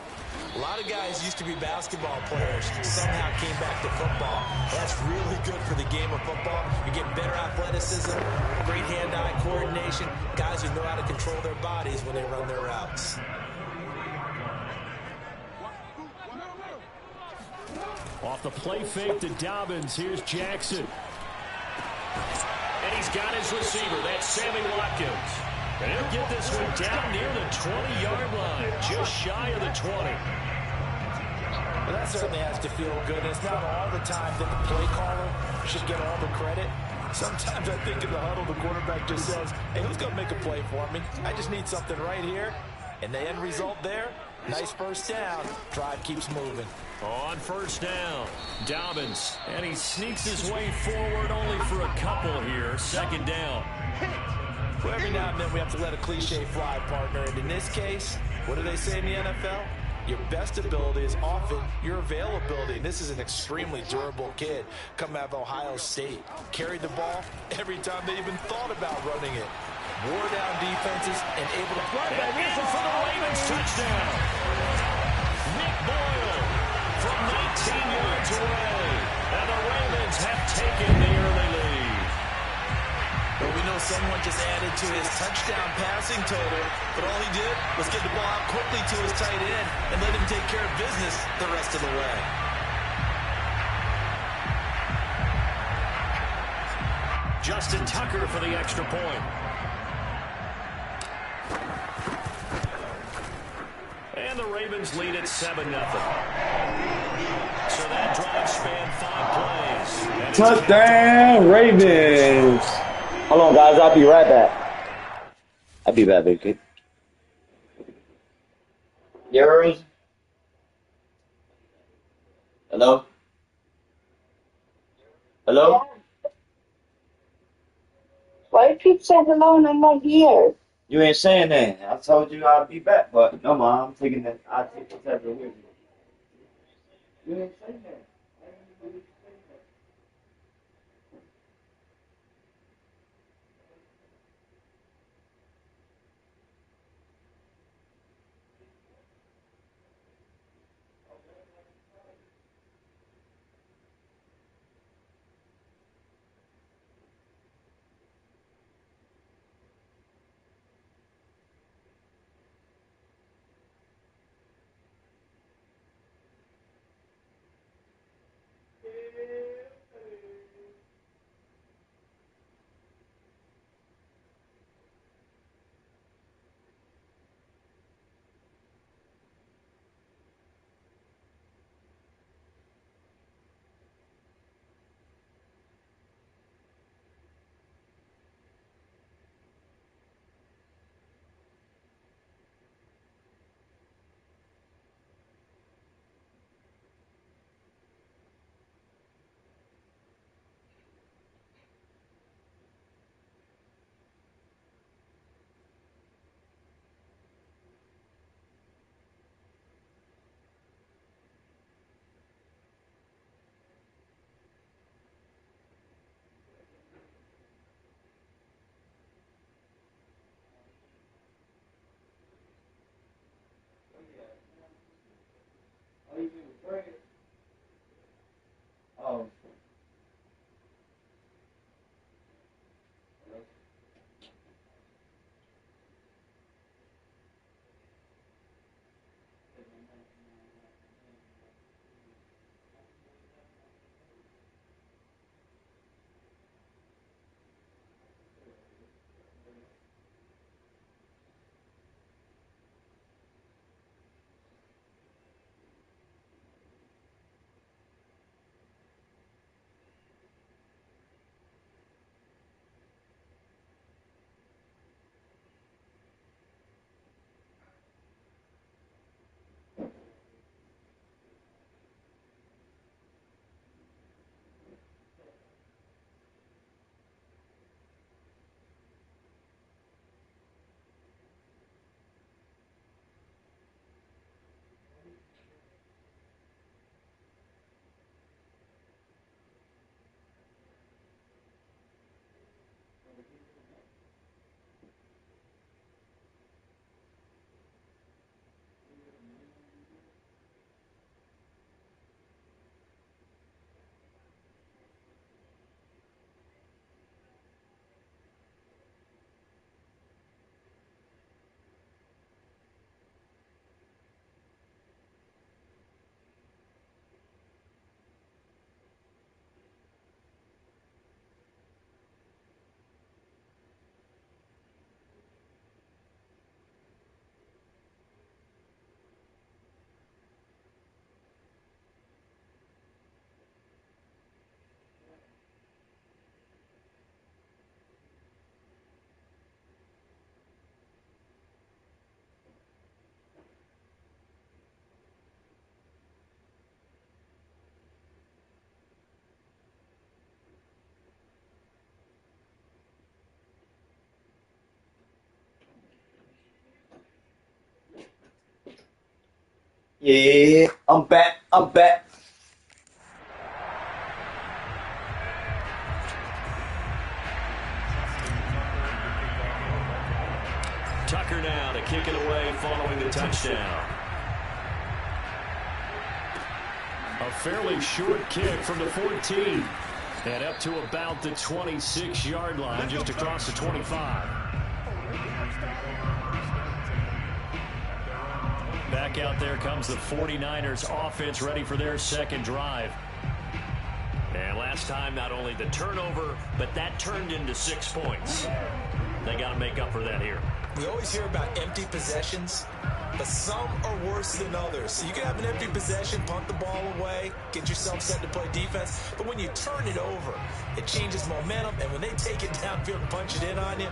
A lot of guys used to be basketball players. Somehow came back to football. That's really good for the game of football. You get better athleticism, great hand-eye coordination, guys who know how to control their bodies when they run their routes. Off the play fake to Dobbins. Here's Jackson. And he's got his receiver. That's Sammy Watkins. And he'll get this one down near the 20-yard line, just shy of the 20. Well, that certainly has to feel good. And it's not all the time that the play caller should get all the credit. Sometimes I think in the huddle, the quarterback just says, hey, who's going to make a play for me? I just need something right here. And the end result there, nice first down. Drive keeps moving. On first down, Dobbins. And he sneaks his way forward only for a couple here. 2nd down. Well, every now and then we have to let a cliche fly, partner. And in this case, what do they say in the NFL? Your best ability is often your availability. And this is an extremely durable kid coming out of Ohio State. Carried the ball every time they even thought about running it. Wore down defenses and able to play. And in for the Ravens touchdown. Nick Boyle from 19 yards away. And the Ravens have taken the early lead. Well, we know someone just added to his touchdown passing total, but all he did was get the ball out quickly to his tight end and let him take care of business the rest of the way. Justin Tucker for the extra point. And the Ravens lead at 7-0. So that drive spanned 5 plays. Touchdown, Ravens. Hold on, guys. I'll be right back. I'll be back, big kid. Yours? Hello? Hello? Why do you keep saying hello and I'm not here? You ain't saying that. I told you I'd be back, but no, Mom. I'm taking that. I'll take the tablet with you. You ain't saying that. Yeah, I'm back. I'm back. Tucker now to kick it away following the touchdown. A fairly short kick from the 14. And up to about the 26-yard line, just across the 25. Back out there comes the 49ers offense, ready for their second drive. And last time, not only the turnover, but that turned into 6 points. They got to make up for that here. We always hear about empty possessions, but some are worse than others. So you can have an empty possession, punt the ball away, get yourself set to play defense. But when you turn it over, it changes momentum. And when they take it downfield and punch it in on you,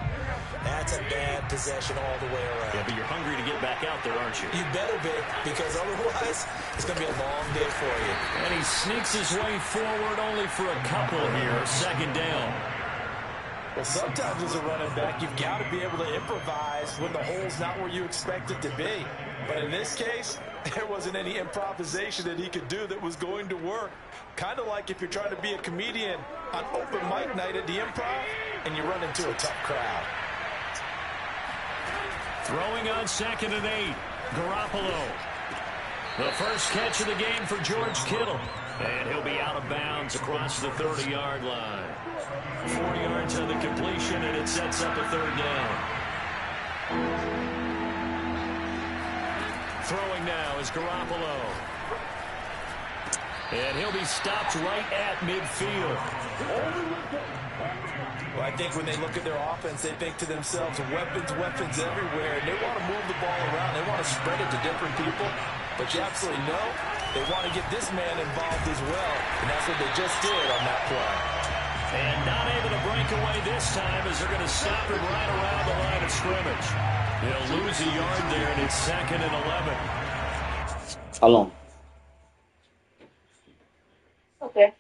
that's a bad possession all the way around. Yeah, but you're hungry to get back out there, aren't you? You better be, because otherwise it's going to be a long day for you. And he sneaks his way forward only for a couple here. Second down. Well, sometimes as a running back, you've got to be able to improvise when the hole's not where you expect it to be. But in this case, there wasn't any improvisation that he could do that was going to work. Kind of like if you're trying to be a comedian on open mic night at the Improv and you run into a tough crowd. Throwing on 2nd and 8. Garoppolo. The first catch of the game for George Kittle. And he'll be out of bounds across the 30-yard line. 4 yards on the completion, and it sets up a third down. Throwing now is Garoppolo. And he'll be stopped right at midfield. Well, I think when they look at their offense, they think to themselves, weapons everywhere. And they want to move the ball around. They want to spread it to different people. But you absolutely know they want to get this man involved as well. And that's what they just did on that play. And not able to break away this time as they're going to stop him right around the line of scrimmage. They'll lose a yard there, and it's 2nd and 11. How long? Okay.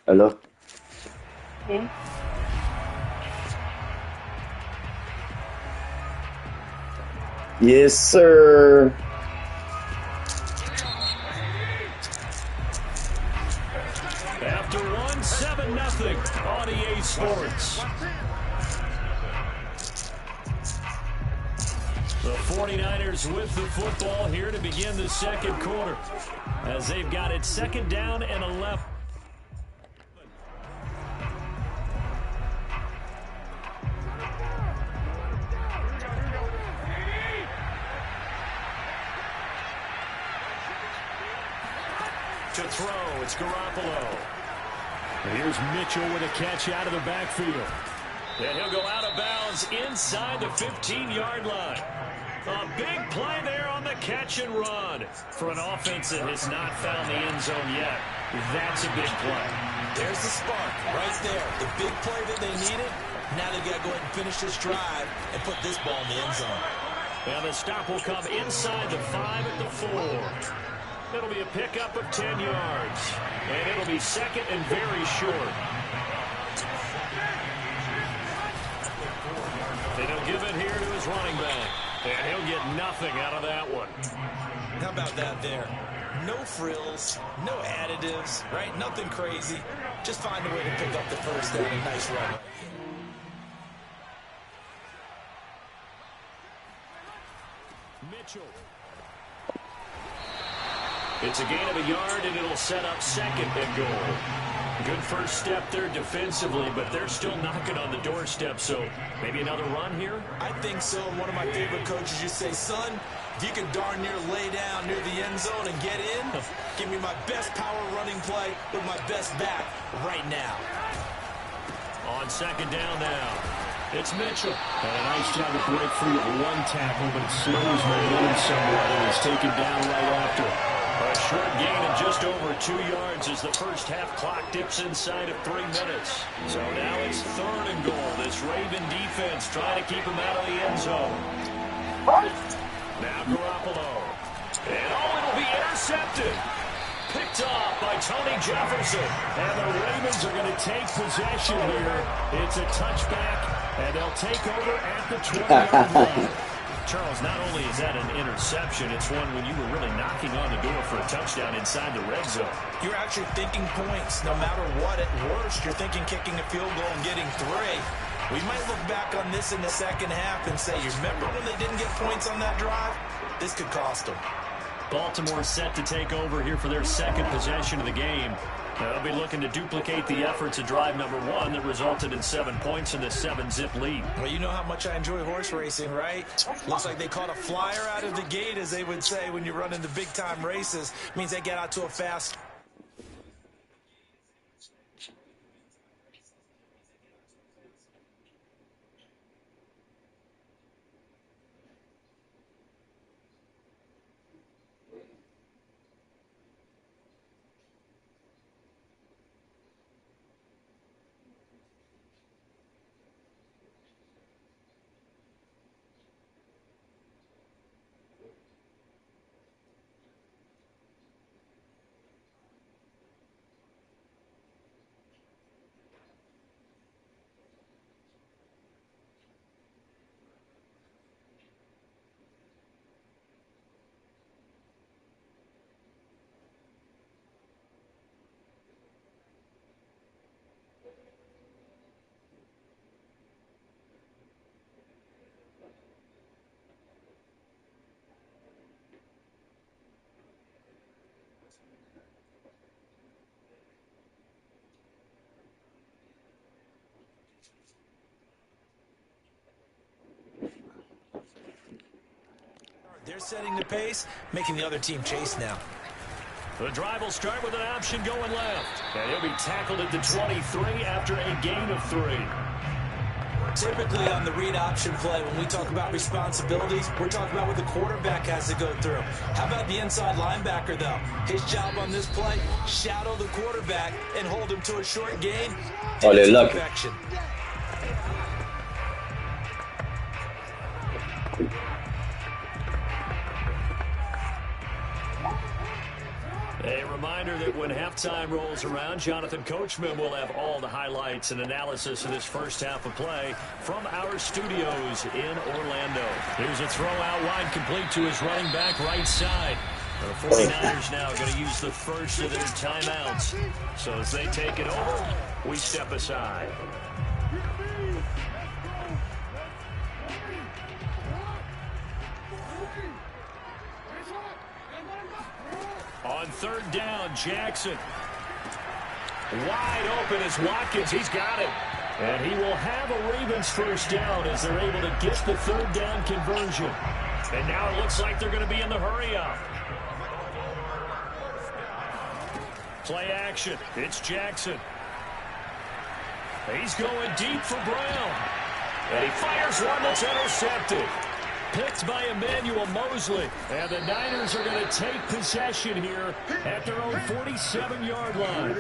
Hello? Hmm? Yes, sir. After 1-7-0 on EA Sports. The 49ers with the football here to begin the second quarter as they've got it second down and 11. To throw, it's Garoppolo. Here's Mitchell with a catch out of the backfield. And he'll go out of bounds inside the 15-yard line. A big play there on the catch and run for an offense that has not found the end zone yet. That's a big play. There's the spark right there. The big play that they needed. Now they've got to go ahead and finish this drive and put this ball in the end zone. And the stop will come inside the 5 at the 4. It'll be a pickup of 10 yards. And it'll be second and very short. And he'll give it here to his running back. And he'll get nothing out of that one. How about that there? No frills, no additives, right? Nothing crazy. Just find a way to pick up the first down. A nice run. Mitchell. It's a gain of a yard, and it'll set up second and goal. Good first step there defensively, but they're still knocking on the doorstep, so maybe another run here? I think so. One of my favorite coaches used to say, son, if you can darn near lay down near the end zone and get in, give me my best power running play with my best back right now. On second down now, it's Mitchell. And a nice job to break free of one tackle, but it slows momentum somewhat, and he's taken down right after. A short gain of just over 2 yards as the first half clock dips inside of 3 minutes. So now it's third and goal. This Raven defense trying to keep him out of the end zone. Now Garoppolo. And it'll be intercepted. Picked off by Tony Jefferson. And the Ravens are going to take possession here. It's a touchback, and they'll take over at the 20-yard line. Charles, not only is that an interception, it's one when you were really knocking on the door for a touchdown inside the red zone. You're actually thinking points. No matter what, at worst, you're thinking kicking a field goal and getting 3. We might look back on this in the second half and say, you remember when they didn't get points on that drive? This could cost them. Baltimore set to take over here for their second possession of the game. They'll be looking to duplicate the efforts of drive number 1 that resulted in 7 points in the 7-zip lead. Well, you know how much I enjoy horse racing, right? Looks like they caught a flyer out of the gate, as they would say when you're running the big-time races. Means they get out to a fast... They're setting the pace, making the other team chase now. The drive will start with an option going left. And he'll be tackled at the 23 after a gain of 3. Typically on the read option play, when we talk about responsibilities, we're talking about what the quarterback has to go through. How about the inside linebacker, though? His job on this play, shadow the quarterback and hold him to a short gain. Oh, they're lucky. Perfection. A reminder that when halftime rolls around, Jonathan Coachman will have all the highlights and analysis of this first half of play from our studios in Orlando. Here's a throw out wide, complete to his running back right side. The 49ers now going to use the first of their timeouts. So as they take it over, we step aside. On third down, Jackson. Wide open is Watkins. He's got it. And he will have a Ravens first down as they're able to get the third down conversion. And now it looks like they're going to be in the hurry-up. Play action. It's Jackson. He's going deep for Brown. And he fires one that's intercepted. Picked by Emmanuel Mosley. And the Niners are going to take possession here at their own 47-yard line.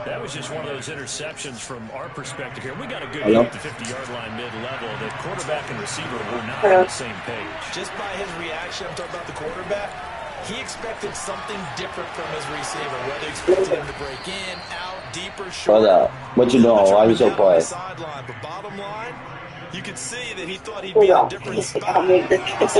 That was just one of those interceptions from our perspective here. We got a good hit at the 50-yard line mid-level. The quarterback and receiver were not on the same page. Just by his reaction, I'm talking about the quarterback, he expected something different from his receiver, whether he expected him to break in, out, deeper, shorter. What you doing? Why you so quiet? But bottom line, you could see that he thought he'd be in a different spot. Thus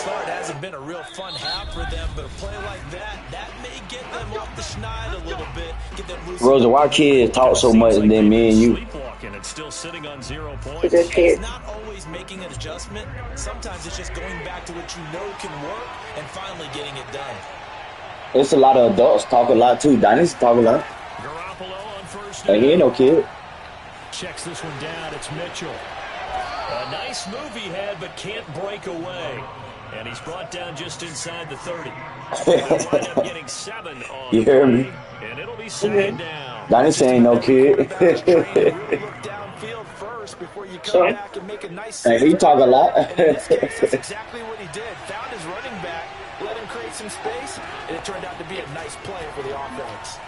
far, it hasn't been a real fun half for them, but a play like that may get them off the schneid a little bit. Get them loose. Rosa, why kids talk so much and then me and you? Sleepwalking and still sitting on 0 points. It's not always making an adjustment. Sometimes it's just going back to what you know can work and finally getting it done. It's a lot of adults talk a lot too. Dynasty talk a lot. Garoppolo on first down. He ain't no kid. Checks this one down. It's Mitchell. A nice move he had, but can't break away. And he's brought down just inside the 30. They'll wind up getting 7 on you hear me? And it'll be second down. Dynasty ain't no kid. Downfield first before you come back and make a nice. Hey, he talk a lot. And in this case, that's exactly what he did. Found his running back, let him create some space, and it turned out to be a nice play for the offense.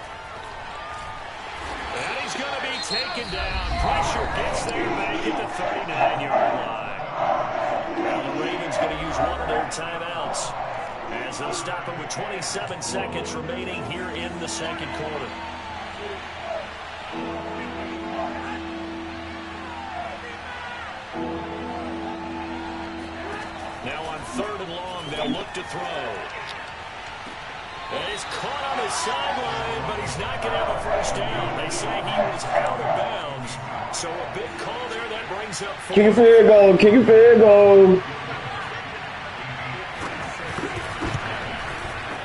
And he's going to be taken down. Pressure gets there back at the 39-yard line. Well, the Ravens going to use one of their timeouts as they'll stop it with 27 seconds remaining here in the second quarter. Now on third and long, they'll look to throw. And he's caught on the sideline, but he's not going to have a first down. They say he was out of bounds. So a big call there that brings up 4. Kick a field goal. Kick a field goal.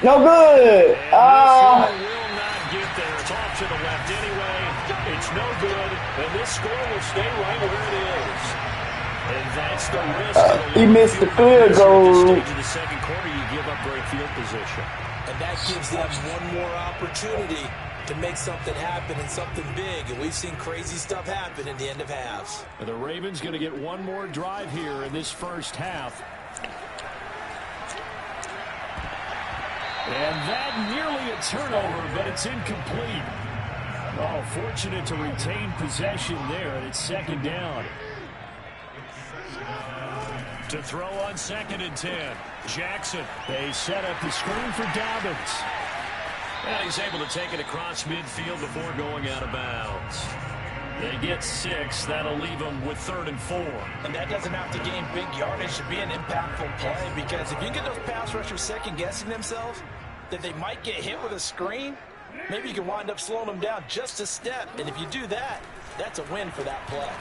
No good. Will not get there. It's off to the left anyway. It's no good. And this score will stay right where it is. And that's the risk. He missed the field goal. At the stage of the second quarter, you give up great field position. And that gives them one more opportunity to make something happen and something big. And we've seen crazy stuff happen in the end of halves. And the Ravens going to get one more drive here in this first half. And that nearly a turnover, but it's incomplete. Oh, fortunate to retain possession there, and it's second down. To throw on 2nd and 10. Jackson. They set up the screen for Dobbins. And he's able to take it across midfield before going out of bounds. They get 6. That'll leave them with 3rd and 4. And that doesn't have to gain big yardage to be an impactful play, because if you get those pass rushers second-guessing themselves, that they might get hit with a screen, maybe you can wind up slowing them down just a step. And if you do that, that's a win for that play.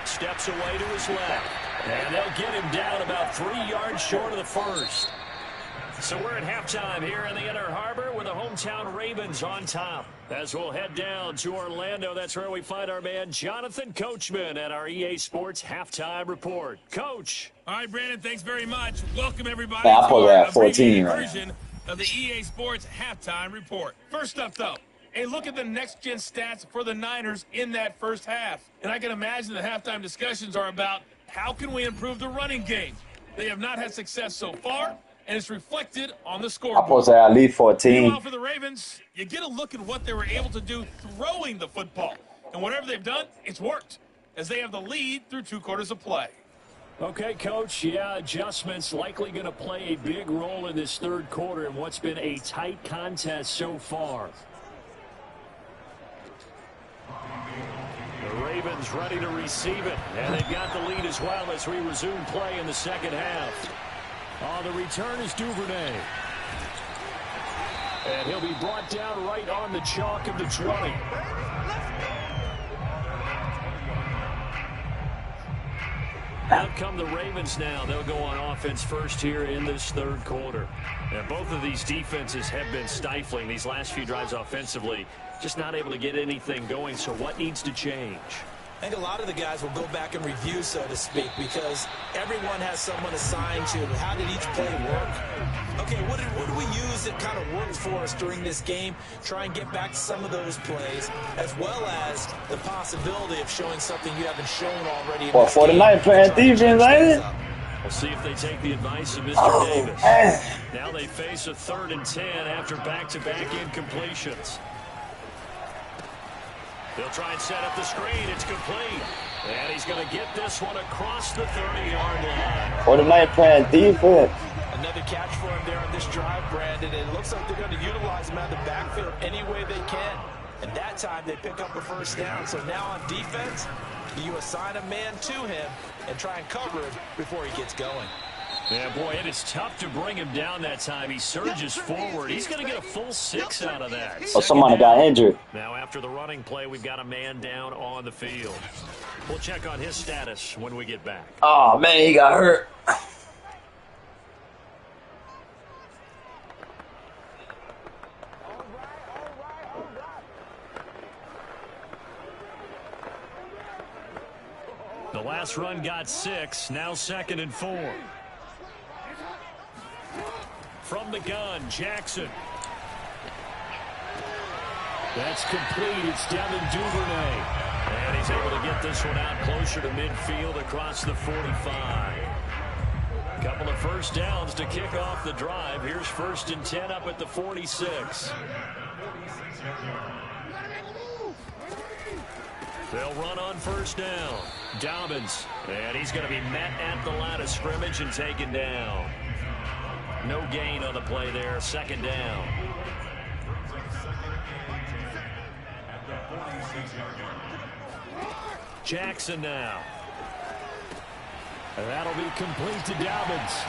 Steps away to his left. And they'll get him down about 3 yards short of the first. So we're at halftime here in the Inner Harbor with the hometown Ravens on top. As we'll head down to Orlando, that's where we find our man Jonathan Coachman at our EA Sports Halftime Report. Coach. All right, Brandon, thanks very much. Welcome, everybody, Hey, I'll to put our that at 14 right version of the EA Sports Halftime Report. First up, though, a look at the next-gen stats for the Niners in that first half. And I can imagine the halftime discussions are about how can we improve the running game. They have not had success so far, and it's reflected on the scoreboard. I'm supposed to have at least 14. Meanwhile, for the Ravens, you get a look at what they were able to do throwing the football. And whatever they've done, it's worked, as they have the lead through 2 quarters of play. Okay, Coach, yeah, adjustments likely going to play a big role in this third quarter in what's been a tight contest so far. The Ravens ready to receive it, and they've got the lead as well as we resume play in the second half. On the return is Duvernay. And he'll be brought down right on the chalk of the 20. Out come the Ravens now. They'll go on offense first here in this third quarter. Now, both of these defenses have been stifling these last few drives offensively. Just not able to get anything going. So what needs to change? I think a lot of the guys will go back and review, so to speak, because everyone has someone assigned to how did each play work. Okay, what did we use that kind of worked for us during this game? Try and get back to some of those plays, as well as the possibility of showing something you haven't shown already. Well, Fortnite playing defense, ain't it? We'll see if they take the advice of Mr. Davis. Now they face a 3rd and 10 after back-to-back incompletions. They'll try and set up the screen. It's complete. And he's going to get this one across the 30-yard line. Fortnite playing defense. Another catch for him there on this drive, Brandon. It looks like they're going to utilize him out of the backfield any way they can. And that time they pick up a first down. So now on defense, you assign a man to him and try and cover him before he gets going. Yeah, boy, it is tough to bring him down that time. He surges forward. He's going to get a full 6 out of that. Oh, somebody got injured. Now, after the running play, we've got a man down on the field. We'll check on his status when we get back. Oh, man, he got hurt. The last run got 6, now 2nd and 4. From the gun, Jackson. That's complete. It's Devin Duvernay. And he's able to get this one out closer to midfield across the 45. Couple of first downs to kick off the drive. Here's 1st and 10 up at the 46. They'll run on 1st down. Dobbins. And he's going to be met at the line of scrimmage and taken down. No gain on the play there. 2nd down. Jackson now. And that'll be complete to Dobbins.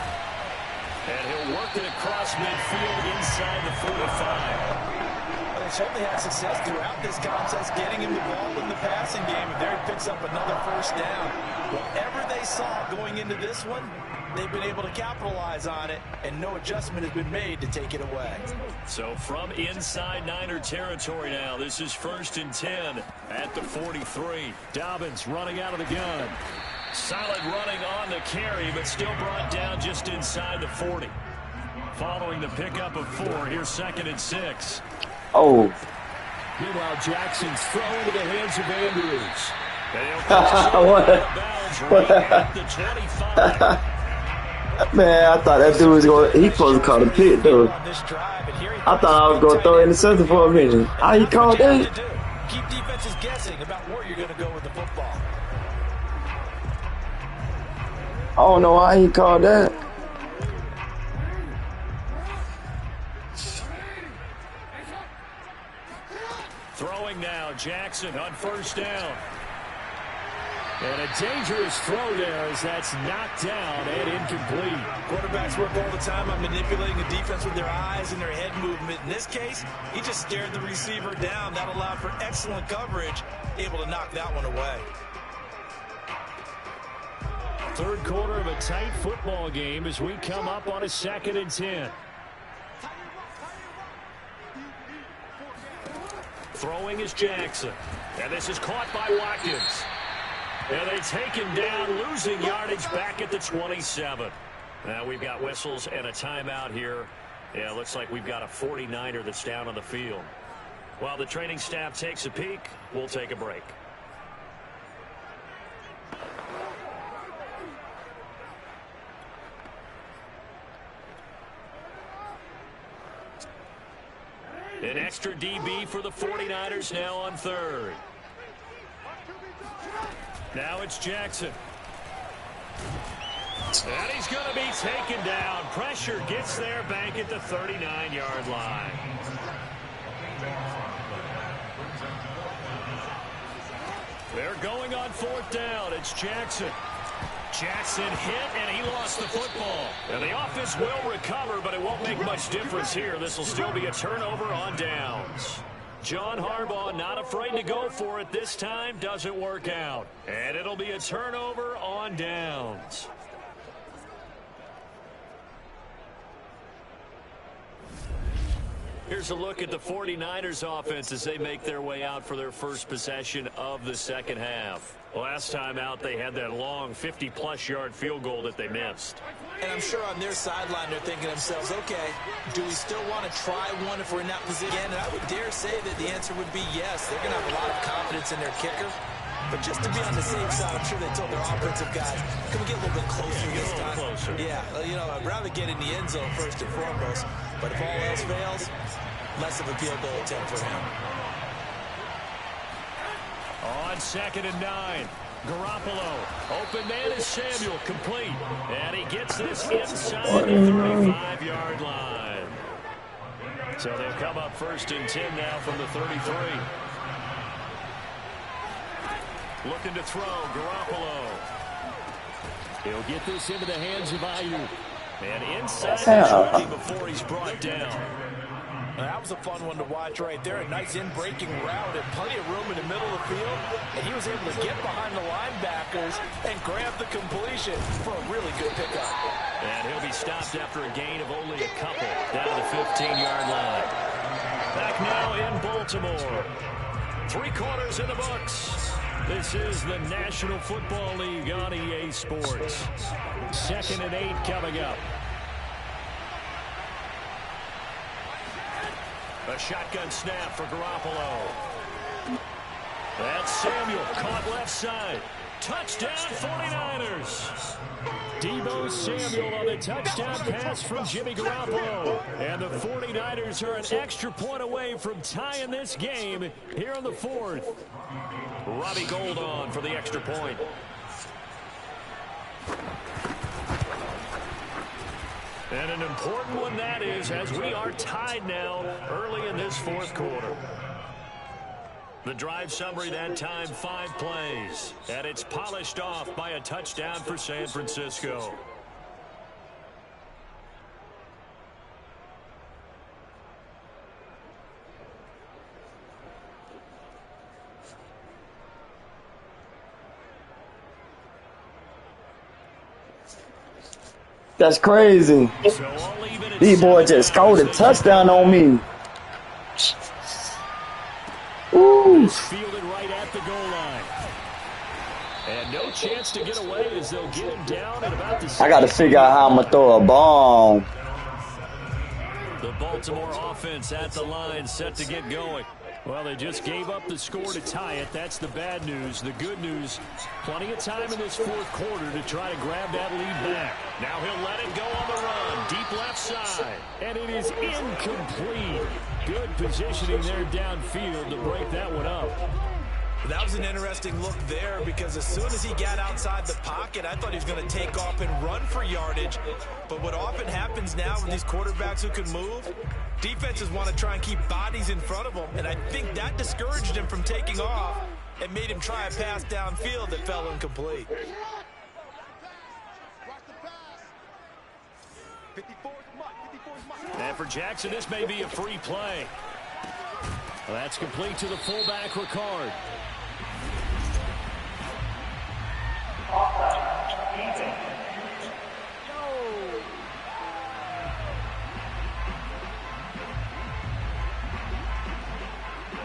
And he'll work it across midfield inside the 45. They certainly had success throughout this contest getting him the ball in the passing game. And there he picks up another first down. Whatever they saw going into this one, they've been able to capitalize on it, and no adjustment has been made to take it away. So from inside Niner territory now, this is 1st and 10 at the 43. Dobbins running out of the gun. Solid running on the carry, but still brought down just inside the 40. Following the pickup of 4, here's 2nd and 6. Oh. Meanwhile, Jackson's thrown into the hands of Andrews. At the 25. Man, I thought that dude was going. He supposed to call the pick, dude. I thought I was going to throw it in the center for a minute. How he called that? Keep defenses guessing about where you're going to go with the football. I don't know why he called that. Throwing now, Jackson on 1st down. And a dangerous throw there as that's knocked down and incomplete. Quarterbacks work all the time on manipulating the defense with their eyes and their head movement. In this case, he just stared the receiver down. That allowed for excellent coverage, able to knock that one away. Third quarter of a tight football game as we come up on a 2nd and 10. Throwing is Jackson. And this is caught by Watkins. And they take him down, losing yardage back at the 27. Now we've got whistles and a timeout here. Yeah, looks like we've got a 49er that's down on the field. While the training staff takes a peek, we'll take a break. An extra DB for the 49ers now on 3rd. Now it's Jackson. And he's going to be taken down. Pressure gets there back at the 39-yard line. They're going on 4th down. It's Jackson. Jackson hit, and he lost the football. And the offense will recover, but it won't make much difference here. This will still be a turnover on downs. John Harbaugh not afraid to go for it this time. Doesn't work out. And it'll be a turnover on downs. Here's a look at the 49ers offense as they make their way out for their first possession of the second half. Last time out, they had that long 50-plus yard field goal that they missed. And I'm sure on their sideline, they're thinking to themselves, okay, do we still want to try one if we're in that position? And I would dare say that the answer would be yes. They're going to have a lot of confidence in their kicker. But just to be on the safe side, I'm sure they told their offensive guys, can we get a little bit closer this time? Closer. Yeah, you know, I'd rather get in the end zone first and foremost. But if all else fails, less of a field goal attempt for him. On 2nd and 9, Garoppolo. Open man is Samuel, complete. And he gets this inside the 35-yard line. So they'll come up 1st and 10 now from the 33. Looking to throw, Garoppolo. He'll get this into the hands of Ayuk. And inside the 20 before he's brought down. That was a fun one to watch right there. A nice in-breaking route and plenty of room in the middle of the field. And he was able to get behind the linebackers and grab the completion for a really good pickup. And he'll be stopped after a gain of only a couple down to the 15-yard line. Back now in Baltimore. 3 quarters in the books. This is the National Football League on EA Sports. 2nd and 8 coming up. A shotgun snap for Garoppolo. That's Samuel, caught left side. Touchdown, 49ers. Deebo Samuel on the touchdown pass from Jimmy Garoppolo. And the 49ers are an extra point away from tying this game here in the 4th. Robbie Gould on for the extra point. And an important one that is, as we are tied now early in this 4th quarter. The drive summary that time, 5 plays. And it's polished off by a touchdown for San Francisco. That's crazy. These boys just scored a touchdown on me. Ooh. Fielded right at the goal line. And no chance to get away as they'll get him down at about the... I got to figure out how I'm going to throw a bomb. The Baltimore offense at the line, set to get going. Well, they just gave up the score to tie it. That's the bad news. The good news, plenty of time in this 4th quarter to try to grab that lead back. Now he'll let it go on the run. Deep left side. And it is incomplete. Good positioning there downfield to break that one up. That was an interesting look there because as soon as he got outside the pocket, I thought he was going to take off and run for yardage. But what often happens now with these quarterbacks who can move, defenses want to try and keep bodies in front of them. And I think that discouraged him from taking off and made him try a pass downfield that fell incomplete. And for Jackson, this may be a free play. Well, that's complete to the fullback, Ricard.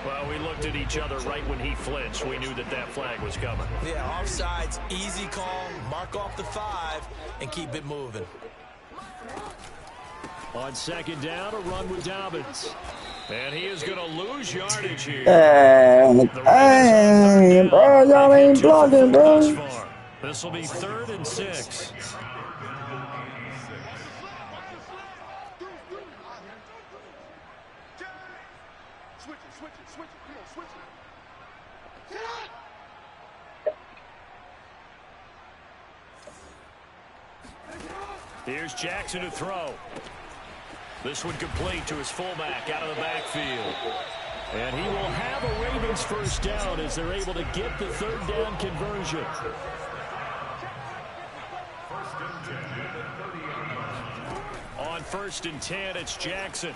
Well, we looked at each other right when he flinched. We knew that that flag was coming. Yeah, offsides, easy call, mark off the 5, and keep it moving. On 2nd down, a run with Dobbins. And he is going to lose yardage here. Hey, bro, y'all ain't blocking, bro. This will be 3rd and 6. Here's Jackson to throw. This one complete to his fullback out of the backfield. And he will have a Ravens first down as they're able to get the 3rd down conversion. On 1st and 10, it's Jackson.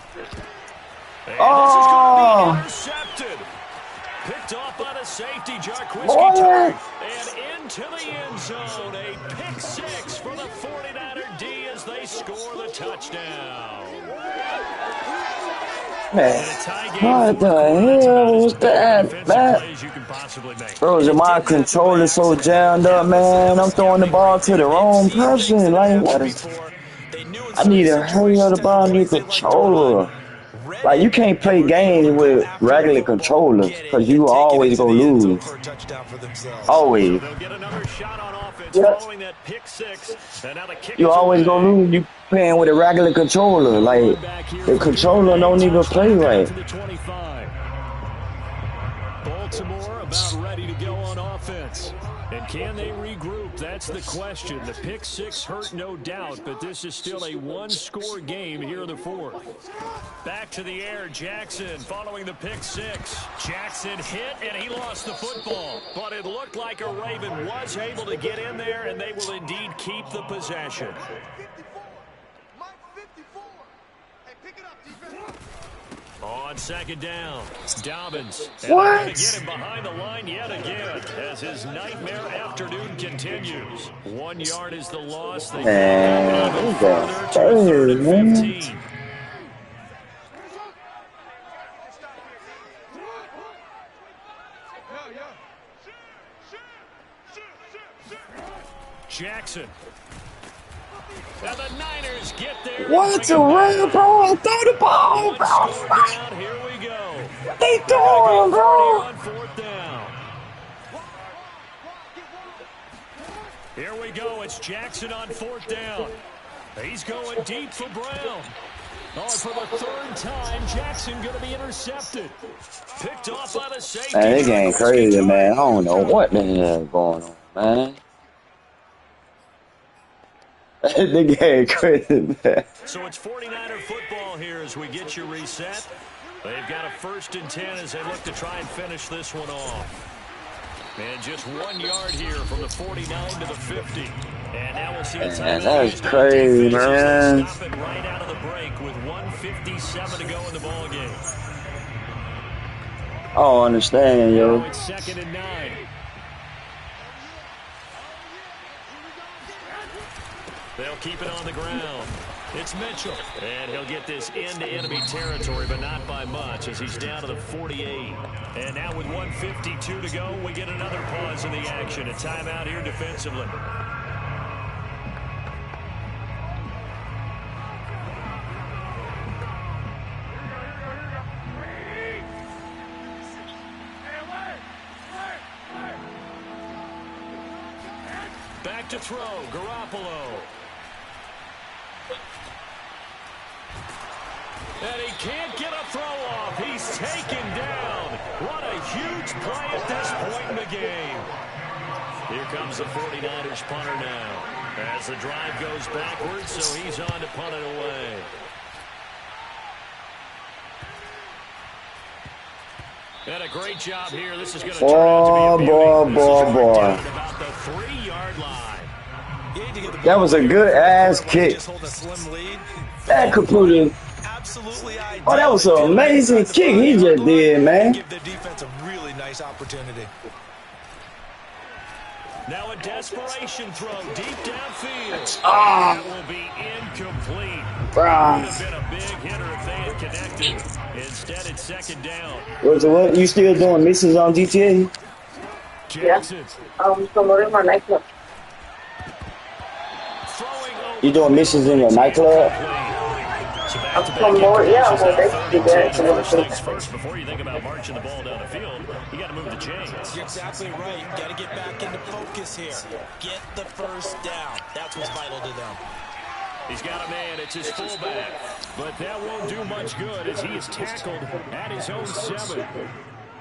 And this is going to be Oh, intercepted. Picked off by the safety, Jarquiski boy. turned and into the end zone. A pick six for the 49er D as they score the touchdown. Man, In a tie game, what fourth the quarter, that's about hell as was big of a that, defensive man? play as you can possibly make. Bro, is And it my didn't happen by controller so accident. jammed up, Dallas said it man? I'm was throwing the scouting ball right to there. the They've wrong seen things person. that have Like, what happened is... before. They knew in I certain need to hurry up situations the type of ball new plays they like to run. controller. Read Like, you it can't and play were able games to go with after the regular football, controllers get it, because and you take it always into gonna the end zone lose. for a touchdown for themselves. So Always. they'll get another shot on offense Yeah. following that pick six. And now the kick You is always gonna away. lose. You playing with a regular controller. They'll Like, run back here the from here. controller A don't even play touchdown out right. to the 25. Baltimore about ready to go on offense. And can they regroup? That's the question. The pick six hurt, no doubt, but this is still a one-score game here in the fourth. Back to the air, Jackson following the pick six. Jackson hit, and he lost the football. But it looked like a Raven was able to get in there, and they will indeed keep the possession. 54. Mike 54. Hey, pick it up, defense. On second down, Dobbins. And What? they're going to get him behind the line yet again as his nightmare afternoon continues. 1 yard is the loss. They Man, back up even who's further that to a third third, and man? 15. Jackson. And the Niners get there. What's a real bro? Throw the ball, One bro. score down. Here we go. What they They're gonna doing, go for it bro? on fourth down. Here we go. It's Jackson on fourth down. He's going deep for Brown. Oh, and for the third time, Jackson going to be intercepted. Picked off by the safety. Man, this game crazy, man. I don't know what the hell is going on, man. The game crazy, man. So it's 49er football here as we get you reset. They've got a 1st and 10 as they look to try and finish this one off. And just 1 yard here from the 49 to the 50. And now we'll see a Man, timeout that's used on crazy, defense as man. they stop it right out of the break with 1:57 to go in the ball game. I don't understand, Now yo. it's 2nd and 9. They'll keep it on the ground. It's Mitchell. And he'll get this into enemy territory, but not by much as he's down to the 48. And now with 1:52 to go, we get another pause in the action. A timeout here defensively. Back to throw, Garoppolo. And he can't get a throw off. He's taken down. What a huge play at this point in the game. Here comes the 49ers punter now. As the drive goes backwards, so he's on to punt it away. And a great job here. This is going to turn out to be a beauty. This is right down at about the 3-yard line. That was a good ass kick. That completed. Absolutely ideal. Oh, that was an amazing kick he just did, man. Give the defense a really nice opportunity. Now a desperation throw deep downfield. Ah. That will be incomplete. Bruh. Would have been a big hitter if they had connected. Instead, it's 2nd down. What? You still doing missions on GTA? Jackson. Promoting my nightclub. You doing missions in your nightclub? I'm promoting, yeah, well, basically that. First things first, before you think about marching the ball down the field, you got to move the chains. You're exactly right. Got to get back into focus here. Get the first down. That's what's vital to them. He's got a man. It's his fullback. But that won't do much good as he is tackled at his own 7.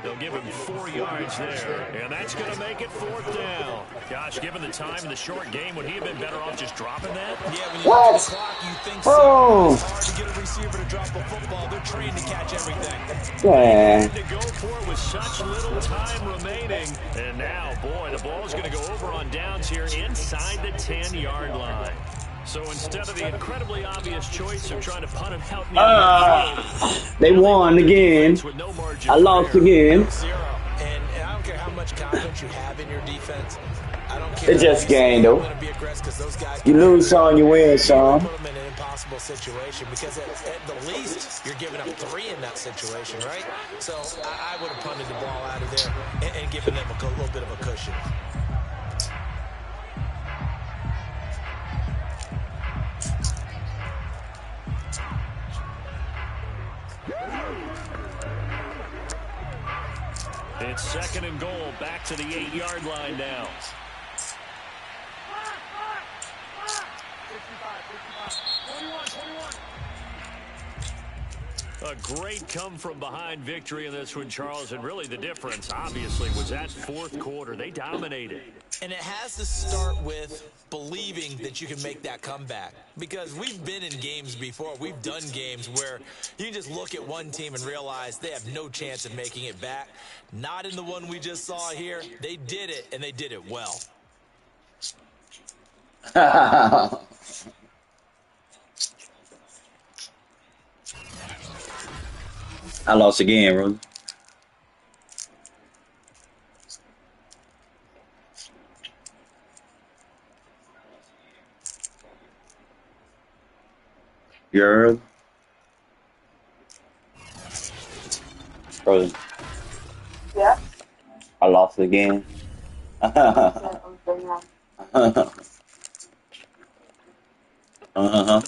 They'll give him 4 yards there, and that's going to make it 4th down. Gosh, given the time in the short game, would he have been better off just dropping that? Yeah, when you look at the clock, you think so. Bro. It's hard to get a receiver to drop a football. They're trained to catch everything. Yeah. To go for it with such little time remaining. And now, boy, the ball is going to go over on downs here inside the 10-yard line. So instead of the incredibly obvious choice of trying to punt it out in the field, They won again. with no margin I for lost error. again. Zero. And I don't care how much confidence you have in your defense. I don't care. It's just game, though. Going to be aggressive because those guys You lose some, you win some. put them in an impossible situation because at the least you're giving up 3 in that situation, right? So I would have punted the ball out of there and given them a little bit of a cushion. It's 2nd and goal, back to the 8-yard line now. A great come-from-behind victory in this one, Charles, and really the difference, obviously, was that 4th quarter. They dominated. And it has to start with believing that you can make that comeback. Because we've been in games before. We've done games where you can just look at one team and realize they have no chance of making it back. Not in the one we just saw here. They did it, and they did it well. I lost again, bro. You heard? Bro, Yeah. I lost again. Uh-huh.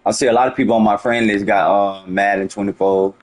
I see a lot of people on my friend list got Madden 24.